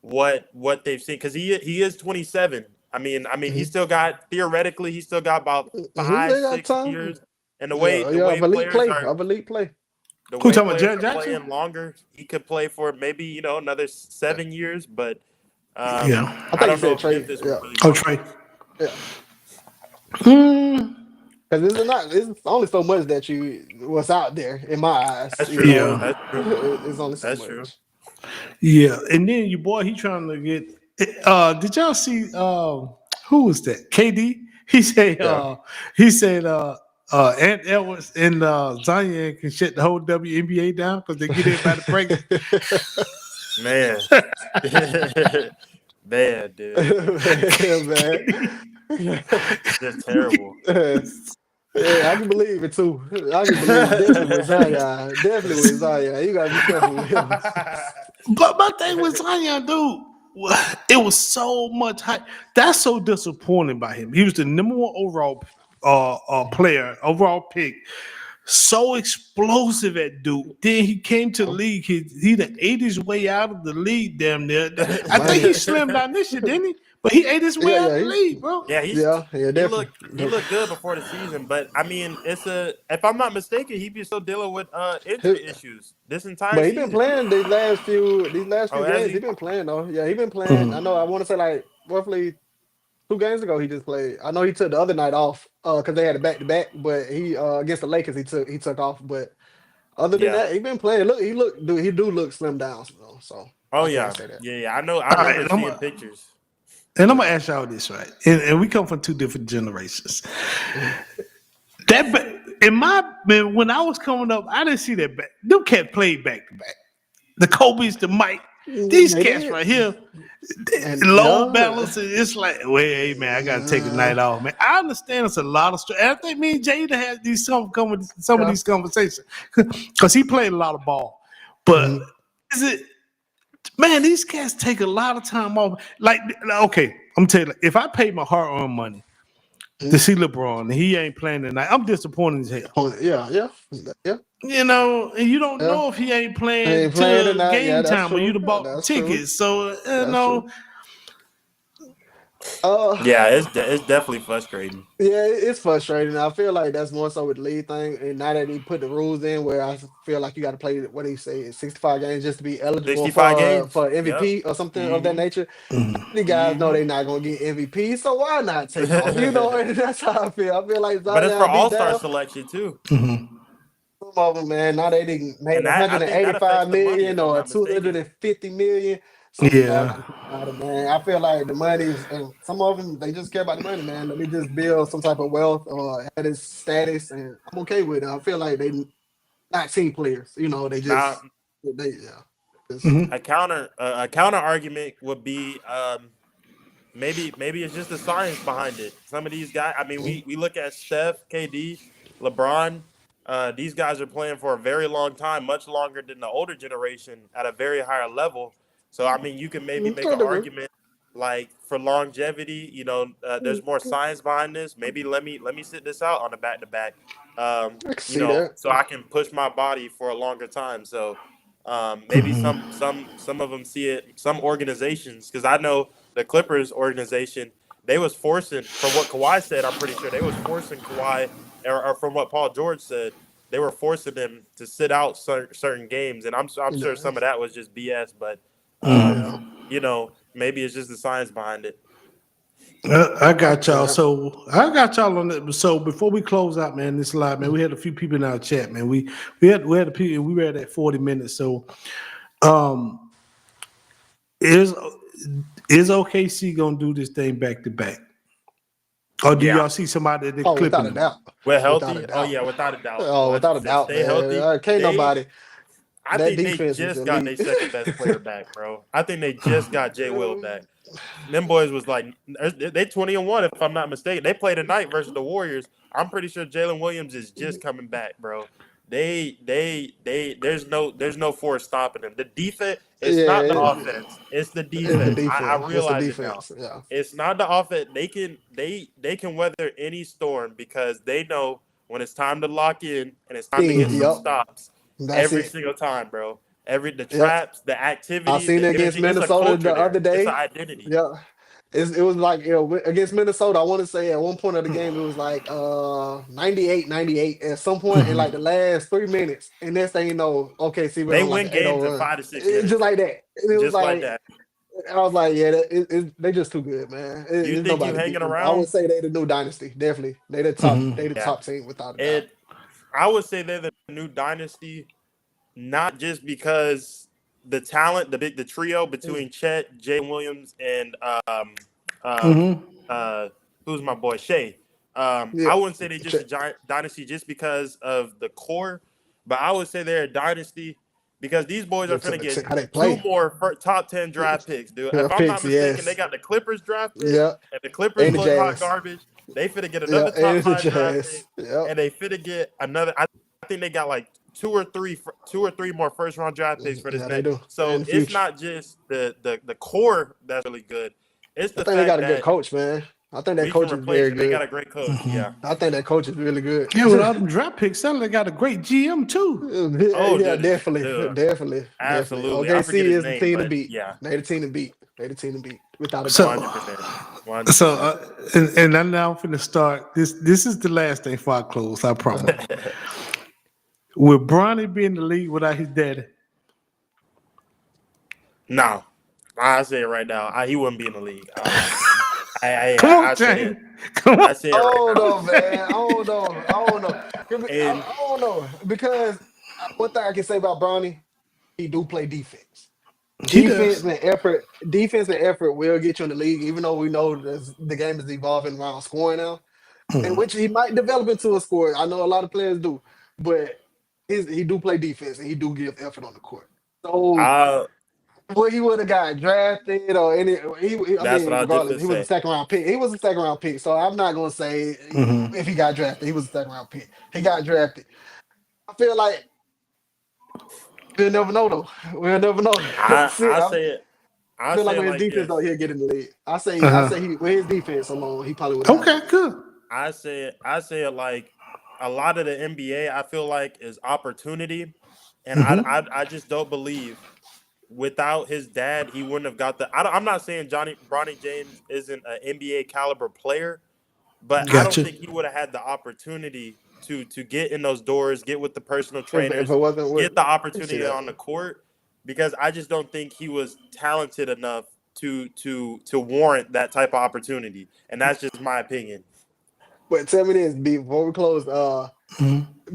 Speaker 2: what they've seen because he is 27. I mean he
Speaker 3: Mhm.
Speaker 2: still got theoretically he still got about
Speaker 3: He
Speaker 2: five
Speaker 3: still got
Speaker 2: six
Speaker 3: time.
Speaker 2: years, and
Speaker 3: Yeah,
Speaker 2: the
Speaker 3: yeah.
Speaker 2: way
Speaker 3: Of elite
Speaker 2: players
Speaker 3: play,
Speaker 2: are
Speaker 3: of elite play.
Speaker 2: the
Speaker 1: Who
Speaker 2: way
Speaker 1: talking about
Speaker 2: players
Speaker 1: Jaren
Speaker 2: are
Speaker 1: Jackson?
Speaker 2: playing longer, he could play for maybe another
Speaker 3: Yeah.
Speaker 2: 7 years, but
Speaker 1: Yeah.
Speaker 3: I
Speaker 2: I
Speaker 3: think you
Speaker 2: don't know
Speaker 3: said
Speaker 2: if
Speaker 3: Trey.
Speaker 2: Memphis will
Speaker 3: Yeah,
Speaker 2: really
Speaker 1: Oh,
Speaker 2: want him.
Speaker 1: Trey.
Speaker 3: yeah.
Speaker 1: Mm,
Speaker 3: Because it's not. It's only so much that you what's out there in my eyes.
Speaker 2: That's true.
Speaker 1: yeah.
Speaker 2: That's true.
Speaker 3: It's only so
Speaker 2: That's true.
Speaker 3: much.
Speaker 1: Yeah. And then your boy, he trying to get. Did y'all see? Who was that? KD.
Speaker 3: Yeah.
Speaker 1: He said. Ant Edwards and Zion can shut the whole WNBA down because they get everybody pregnant.
Speaker 2: Man. Man, dude.
Speaker 3: Man.
Speaker 2: Just terrible.
Speaker 3: Yeah, I can believe it too. I can believe it. Definitely with Zion. Definitely with Zion. You gotta be careful with him.
Speaker 1: But my thing with Zion, dude, it was so much hype. That's so disappointing by him. He was the number one overall player, overall pick. So explosive at Duke. Then he came to the league. He done ate his way out of the league, damn near. I think he
Speaker 3: Man.
Speaker 1: slimmed down this year, didn't he? But he ate his way
Speaker 3: Yeah,
Speaker 1: out
Speaker 3: yeah,
Speaker 1: of the
Speaker 3: he,
Speaker 1: league, bro.
Speaker 2: Yeah,
Speaker 3: yeah, definitely.
Speaker 2: he looked good before the season, but I mean, it's a if I'm not mistaken, he be still dealing with injury issues this entire
Speaker 3: But he been
Speaker 2: season.
Speaker 3: playing these last few
Speaker 2: Oh, has
Speaker 3: games. He
Speaker 2: he?
Speaker 3: been playing though. Yeah, he been playing. I
Speaker 1: Mhm.
Speaker 3: know. I want to say like roughly 2 games ago he just played. I know he took the other night off because they had a back to back. But he against the Lakers he took off. But other than
Speaker 2: Yeah.
Speaker 3: that, he been playing. He do look slim down though. So
Speaker 2: Oh
Speaker 3: I can't
Speaker 2: yeah.
Speaker 3: say that.
Speaker 2: Yeah. I know. I
Speaker 1: All right,
Speaker 2: remember seeing pictures.
Speaker 1: and I'm gonna ask y'all this, right? And we come from two different generations.
Speaker 3: Mhm.
Speaker 1: In my man, when I was coming up, I didn't see that back. Them cats played back to back. The Kobe's, the Mike. These
Speaker 3: They
Speaker 1: cats
Speaker 3: did,
Speaker 1: right here,
Speaker 3: and
Speaker 1: low
Speaker 3: yeah,
Speaker 1: balance. It's like, wait, hey man, I gotta take a night off, man. I understand it's a lot of stress. And I think me and Jada had some of
Speaker 3: yeah.
Speaker 1: these conversations because he played a lot of ball. But
Speaker 3: Mhm.
Speaker 1: is it, man? These cats take a lot of time off. Like, okay, I'm telling you, if I paid my hard-earned money to
Speaker 3: Mhm.
Speaker 1: see LeBron and he ain't playing tonight, I'm disappointed as hell.
Speaker 3: Yeah, yeah, yeah,
Speaker 1: And you don't
Speaker 3: yeah.
Speaker 1: know if he ain't
Speaker 3: I
Speaker 1: playing
Speaker 3: ain't playing
Speaker 1: to
Speaker 3: tonight. Yeah,
Speaker 1: game
Speaker 3: that's
Speaker 1: time or
Speaker 3: true.
Speaker 1: you'd have bought
Speaker 3: That's true.
Speaker 1: tickets. So,
Speaker 3: That's true. Uh,
Speaker 2: Yeah, it's definitely frustrating.
Speaker 3: yeah, it's frustrating. I feel like that's more so with the league thing, and now that he put the rules in, where I feel like you got to play what do you say, 65 games just to be eligible
Speaker 2: 65 games.
Speaker 3: for
Speaker 2: Yep.
Speaker 3: MVP or something of that
Speaker 2: Mm-hmm.
Speaker 3: nature. The guys know
Speaker 2: Mm-hmm.
Speaker 3: they're not gonna get MVP, so why not take off? And that's how I feel. I feel like
Speaker 2: But it's for
Speaker 3: Zion be
Speaker 2: All-Star
Speaker 3: down.
Speaker 2: selection too,
Speaker 3: Some of them, man, now they didn't made
Speaker 2: and that I think that affects
Speaker 3: 185
Speaker 2: the money
Speaker 3: million
Speaker 2: if I'm
Speaker 3: or
Speaker 2: not mistaken.
Speaker 3: 250 million. So yeah,
Speaker 1: yeah.
Speaker 3: man. I feel like the money is, and some of them they just care about the money, man. Let me just build some type of wealth or have this status, and I'm okay with it. I feel like they not team players. They
Speaker 2: Now,
Speaker 3: just yeah. Just,
Speaker 1: Mhm.
Speaker 2: a counter argument would be maybe it's just the science behind it. Some of these guys, I mean,
Speaker 3: mm,
Speaker 2: we look at Steph, KD, LeBron. These guys are playing for a very long time, much longer than the older generation at a very higher level. So I mean, you can maybe make
Speaker 3: I
Speaker 2: an
Speaker 3: agree.
Speaker 2: argument like for longevity. There's more science behind this. Maybe let me sit this out on a back to back.
Speaker 3: I can see that.
Speaker 2: So I can push my body for a longer time. So maybe some of them see it. Some organizations, because I know the Clippers organization, they was forcing, from what Kawhi said, I'm pretty sure they was forcing Kawhi, or from what Paul George said, they were forcing them to sit out certain games, and I'm sure
Speaker 3: Yeah,
Speaker 2: some of that was just BS, but
Speaker 3: yeah,
Speaker 2: maybe it's just the science behind it.
Speaker 1: I got y'all.
Speaker 3: yeah.
Speaker 1: So I got y'all on that. So before we close out, man, this live, man, we had a few people in our chat, man. We had a people. We were at 40 minutes. So um, is OKC gonna do this thing back to back? Or do
Speaker 2: Yeah.
Speaker 1: y'all see somebody that they're
Speaker 3: Oh, without a
Speaker 1: clipping?
Speaker 3: doubt.
Speaker 2: We're
Speaker 3: Without a
Speaker 2: healthy. Oh
Speaker 3: doubt.
Speaker 2: yeah, without a doubt.
Speaker 3: Oh,
Speaker 2: Once
Speaker 3: without a
Speaker 2: they
Speaker 3: doubt,
Speaker 2: stay
Speaker 3: man.
Speaker 2: healthy,
Speaker 3: Can't
Speaker 2: they
Speaker 3: nobody.
Speaker 2: I
Speaker 3: That
Speaker 2: think they
Speaker 3: defense is
Speaker 2: just got
Speaker 3: elite.
Speaker 2: their second best player back, bro. I think they just got Jay Will back. Them boys was like they 20-1 if I'm not mistaken. They played tonight versus the Warriors. I'm pretty sure Jalen Williams is just coming back, bro. There's no force stopping them. The defense, it's
Speaker 3: Yeah,
Speaker 2: not the offense, it's the
Speaker 3: it's the
Speaker 2: defense. I
Speaker 3: defense. It's the
Speaker 2: realize it now.
Speaker 3: defense. Yeah.
Speaker 2: It's not the offense. They can weather any storm because they know when it's time to lock in and it's time to get some
Speaker 3: Yep.
Speaker 2: stops
Speaker 3: That's
Speaker 2: every
Speaker 3: it.
Speaker 2: single time, bro. The
Speaker 3: Yep.
Speaker 2: traps, the
Speaker 3: I
Speaker 2: activity,
Speaker 3: seen
Speaker 2: the
Speaker 3: it against
Speaker 2: energy. It's a
Speaker 3: Minnesota
Speaker 2: culture
Speaker 3: the
Speaker 2: there.
Speaker 3: other
Speaker 2: It's an
Speaker 3: day.
Speaker 2: identity.
Speaker 3: Yeah. It was like, against Minnesota, I want to say at one point of the game, it was like 98-98 at some point in like the last 3 minutes. And next thing you know, okay, see, we're
Speaker 2: They
Speaker 3: on like
Speaker 2: win
Speaker 3: an 8-0
Speaker 2: games in
Speaker 3: run.
Speaker 2: 5 to 6
Speaker 3: Just
Speaker 2: minutes,
Speaker 3: like that. And it was
Speaker 2: just like
Speaker 3: like,
Speaker 2: that.
Speaker 3: I was like, yeah, they just too good, man.
Speaker 2: You
Speaker 3: There's
Speaker 2: think you
Speaker 3: nobody beat
Speaker 2: hanging
Speaker 3: them. I would
Speaker 2: around?
Speaker 3: say they the new dynasty, definitely. They the
Speaker 2: Yeah.
Speaker 3: top team without a doubt.
Speaker 2: It. I would say they're the new dynasty, not just because the talent, the trio between Chet, Jay Williams, and uh, who's my boy Shea.
Speaker 3: Yeah,
Speaker 2: I wouldn't say they're just a
Speaker 3: check.
Speaker 2: giant dynasty just because of the core, but I would say they're a dynasty because these boys are
Speaker 3: Just
Speaker 2: finna get
Speaker 3: how they
Speaker 2: two
Speaker 3: play.
Speaker 2: more top 10 draft picks, dude.
Speaker 3: Yeah,
Speaker 2: If I'm not
Speaker 3: picks,
Speaker 2: mistaken, they
Speaker 3: yes.
Speaker 2: got the Clippers draft pick,
Speaker 3: Yeah.
Speaker 2: and the Clippers
Speaker 3: And the
Speaker 2: look hot
Speaker 3: Jazz.
Speaker 2: garbage. They finna get
Speaker 3: Yeah,
Speaker 2: another top
Speaker 3: and the
Speaker 2: 5 draft
Speaker 3: Jazz.
Speaker 2: pick,
Speaker 3: Yep.
Speaker 2: and they finna get another. I think they got like two or three more first round draft picks for this
Speaker 3: Yeah, they
Speaker 2: next.
Speaker 3: do. In
Speaker 2: So
Speaker 3: the
Speaker 2: it's
Speaker 3: future.
Speaker 2: not just the core that's really good. It's
Speaker 3: I
Speaker 2: the
Speaker 3: think they got
Speaker 2: fact
Speaker 3: a good
Speaker 2: that
Speaker 3: coach, man. I think that
Speaker 2: we can
Speaker 3: coach is
Speaker 2: replace
Speaker 3: very
Speaker 2: it. They got
Speaker 3: good.
Speaker 2: a great coach. Yeah.
Speaker 3: I think that coach is really good.
Speaker 1: Yeah, with all them draft picks, sound like they got a great GM too.
Speaker 2: Oh,
Speaker 3: Yeah,
Speaker 2: dude,
Speaker 3: definitely.
Speaker 2: dude,
Speaker 3: Definitely.
Speaker 2: absolutely. I
Speaker 3: OKC
Speaker 2: forget his
Speaker 3: is the
Speaker 2: name,
Speaker 3: team to
Speaker 2: but
Speaker 3: beat.
Speaker 2: yeah,
Speaker 3: They the team to beat. They the team to beat, without a
Speaker 1: So,
Speaker 3: doubt.
Speaker 2: 100%,
Speaker 1: so,
Speaker 2: 100%.
Speaker 1: and I'm now finna start. This is the last thing before I close. I promise. With Bronny being in the league without his daddy,
Speaker 2: No, I say it right now. He wouldn't be in the league.
Speaker 1: come on,
Speaker 2: I say it.
Speaker 1: James, come
Speaker 2: I
Speaker 1: on.
Speaker 2: say it right
Speaker 3: Oh
Speaker 2: now.
Speaker 3: no, man. I don't know. I don't know.
Speaker 2: And
Speaker 3: I don't know. Because one thing I can say about Bronny, he do play defense.
Speaker 1: He does.
Speaker 3: Defense and effort will get you in the league, even though we know the game is evolving around scoring now, and which he might develop into a scorer. I know a lot of players do, but he do play defense and he do give effort on the court. So
Speaker 2: I,
Speaker 3: what he would have got drafted or I
Speaker 2: that's what
Speaker 3: mean,
Speaker 2: I was just
Speaker 3: regardless,
Speaker 2: gonna
Speaker 3: he was a
Speaker 2: say.
Speaker 3: second round pick. He was a second round pick. So I'm not gonna say if he got drafted, he was a second round pick. He got drafted. I feel like we'll never know though. We'll never know.
Speaker 2: I
Speaker 3: See,
Speaker 2: I
Speaker 3: I
Speaker 2: say it. I
Speaker 3: feel like
Speaker 2: say it
Speaker 3: with his
Speaker 2: like
Speaker 3: defense though,
Speaker 2: this.
Speaker 3: he'll get in the league. I
Speaker 1: Uh-huh.
Speaker 3: say he with his defense alone, he probably would have got in
Speaker 1: Okay,
Speaker 3: the league.
Speaker 1: good.
Speaker 2: I say it like a lot of the NBA. I feel like is opportunity, and
Speaker 1: Mm-hmm.
Speaker 2: I just don't believe without his dad he wouldn't have got the. I'm not saying Bronny James isn't an NBA caliber player, but I don't
Speaker 1: Gotcha.
Speaker 2: think he would have had the opportunity to get in those doors, get with the personal
Speaker 3: If it
Speaker 2: trainers,
Speaker 3: wasn't with
Speaker 2: get the
Speaker 3: see
Speaker 2: opportunity
Speaker 3: that.
Speaker 2: on the court, because I just don't think he was talented enough to warrant that type of opportunity, and that's just my opinion.
Speaker 3: But tell me this before we close,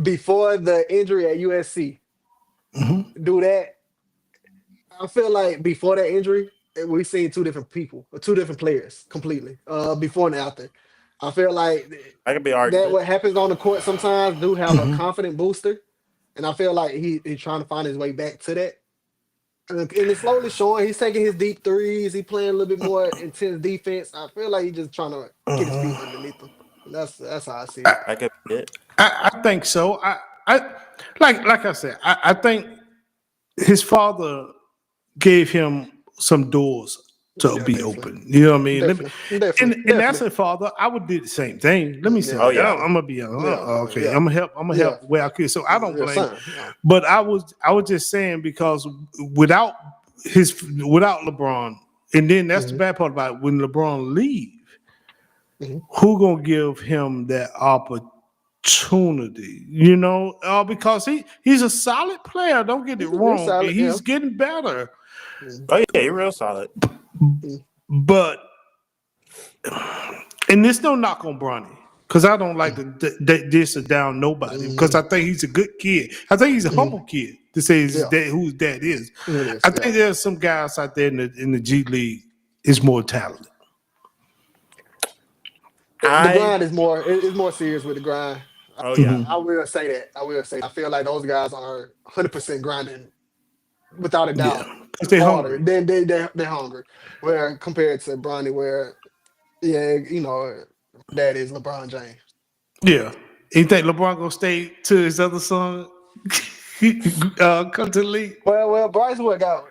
Speaker 3: before the injury at USC, do that. I feel like before that injury, we've seen two different people, or two different players completely. Before and after. I feel like
Speaker 2: I could be
Speaker 3: that
Speaker 2: argument.
Speaker 3: what happens on the court sometimes do have a confident booster. And I feel like he's trying to find his way back to that. And it's slowly showing. He's taking his deep threes. He playing a little bit more intense defense. I feel like he's just trying to get his feet underneath him. And that's how I see it.
Speaker 2: I could be it.
Speaker 1: I think so. I like I said, I think his father gave him some doors to
Speaker 3: Yeah,
Speaker 1: be
Speaker 3: definitely.
Speaker 1: open. You know what I mean?
Speaker 3: Definitely. Definitely.
Speaker 1: And as
Speaker 3: Definitely.
Speaker 1: a father, I would do the same thing. Let me say
Speaker 2: Oh
Speaker 3: Yeah,
Speaker 1: that.
Speaker 2: yeah,
Speaker 3: definitely.
Speaker 1: I'm gonna be
Speaker 3: Yeah.
Speaker 1: okay.
Speaker 3: Yeah.
Speaker 1: I'm gonna
Speaker 3: Yeah.
Speaker 1: help where I could. So I don't
Speaker 3: Yeah,
Speaker 1: blame.
Speaker 3: son. Yeah.
Speaker 1: But I was just saying because without without LeBron, and then that's the
Speaker 3: hmm
Speaker 1: bad part about it, when LeBron leave,
Speaker 3: hmm
Speaker 1: who gonna give him that opportunity? You know, because he's a solid player. Don't get it
Speaker 3: Real
Speaker 1: wrong.
Speaker 3: solid. Yeah.
Speaker 1: He's getting better,
Speaker 3: Mhm.
Speaker 2: oh yeah, you're real solid.
Speaker 1: but and this no knock on Bronny. Because I don't like to diss or down nobody. Because
Speaker 3: Mhm.
Speaker 1: I think he's a good kid. I think he's a
Speaker 3: Mhm.
Speaker 1: humble kid to say his
Speaker 3: Yeah.
Speaker 1: dad, who his dad is.
Speaker 3: It is.
Speaker 1: I
Speaker 3: Yeah.
Speaker 1: think there's some guys out there in the G League is more talented.
Speaker 3: The
Speaker 2: I
Speaker 3: grind is more. It's more serious with the grind.
Speaker 2: oh yeah.
Speaker 3: I will say that. I will say. I feel like those guys are 100% grinding without a
Speaker 1: Yeah,
Speaker 3: doubt
Speaker 1: because they're
Speaker 3: harder
Speaker 1: hungry.
Speaker 3: than they're hungry. Where compared to Bronny, where yeah, that is LeBron James.
Speaker 1: Yeah. You think LeBron gonna stay to his other son? Come to the league?
Speaker 3: Bryce what got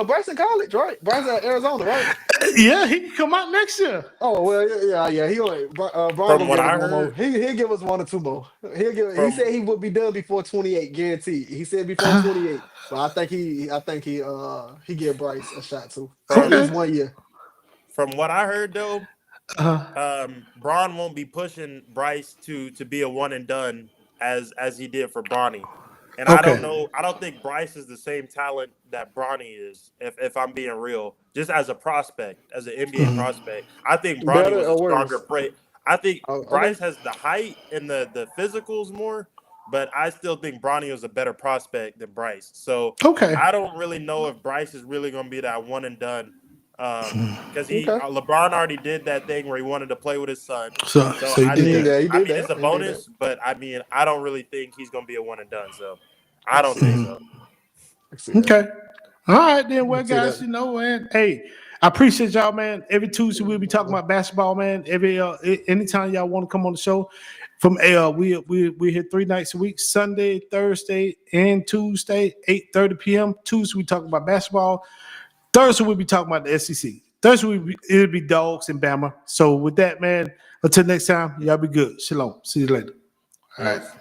Speaker 3: Bryce in college, right? Bryce at Arizona, right?
Speaker 1: Yeah, he can come out next year.
Speaker 3: Oh well, yeah. He only Brian
Speaker 2: From
Speaker 3: gonna
Speaker 2: what
Speaker 3: give us
Speaker 2: I
Speaker 3: one more.
Speaker 2: heard,
Speaker 3: He'll give us one or two more. He
Speaker 2: from
Speaker 3: said he would be done before 28, guaranteed. He said before 28, but I think he give Bryce a shot too, at
Speaker 2: from
Speaker 3: least
Speaker 1: Okay.
Speaker 3: 1 year.
Speaker 2: what I heard though,
Speaker 1: Uh,
Speaker 2: Braun won't be pushing Bryce to be a one and done as he did for Bronny. And I don't
Speaker 1: okay.
Speaker 2: know. I don't think Bryce is the same talent that Bronny is. If I'm being real, just as a prospect, as an NBA prospect, I think Bronny
Speaker 3: Better
Speaker 2: was a
Speaker 3: or
Speaker 2: stronger
Speaker 3: worse?
Speaker 2: play. I think
Speaker 3: Oh, okay.
Speaker 2: Bryce has the height and the physicals more, but I still think Bronny was a better prospect than Bryce. So
Speaker 1: Okay.
Speaker 2: I don't really know if Bryce is really going to be that one and done. Because
Speaker 3: Okay.
Speaker 2: LeBron already did that thing where he wanted to play with his son.
Speaker 1: So
Speaker 2: So
Speaker 1: he
Speaker 2: I
Speaker 1: did
Speaker 2: think
Speaker 1: that.
Speaker 3: He
Speaker 2: I
Speaker 3: did
Speaker 2: mean it's
Speaker 3: that.
Speaker 2: a
Speaker 3: He did that.
Speaker 2: bonus, but I mean I don't really think he's going to be a one and done. So I don't think so.
Speaker 3: I see that.
Speaker 1: Okay. All right, then.
Speaker 3: I
Speaker 1: Well,
Speaker 3: see
Speaker 1: guys,
Speaker 3: that.
Speaker 1: man. Hey, I appreciate y'all, man. Every Tuesday we'll be talking about basketball, man. Anytime y'all want to come on the show, from we here 3 nights a week: Sunday, Thursday, and Tuesday, 8:30 p.m. Tuesday we talk about basketball. Thursday we'll be talking about the SEC. Thursday it'll be dogs and Bama. So with that, man. Until next time, y'all be good. Shalom. See you later. All right.
Speaker 2: Peace.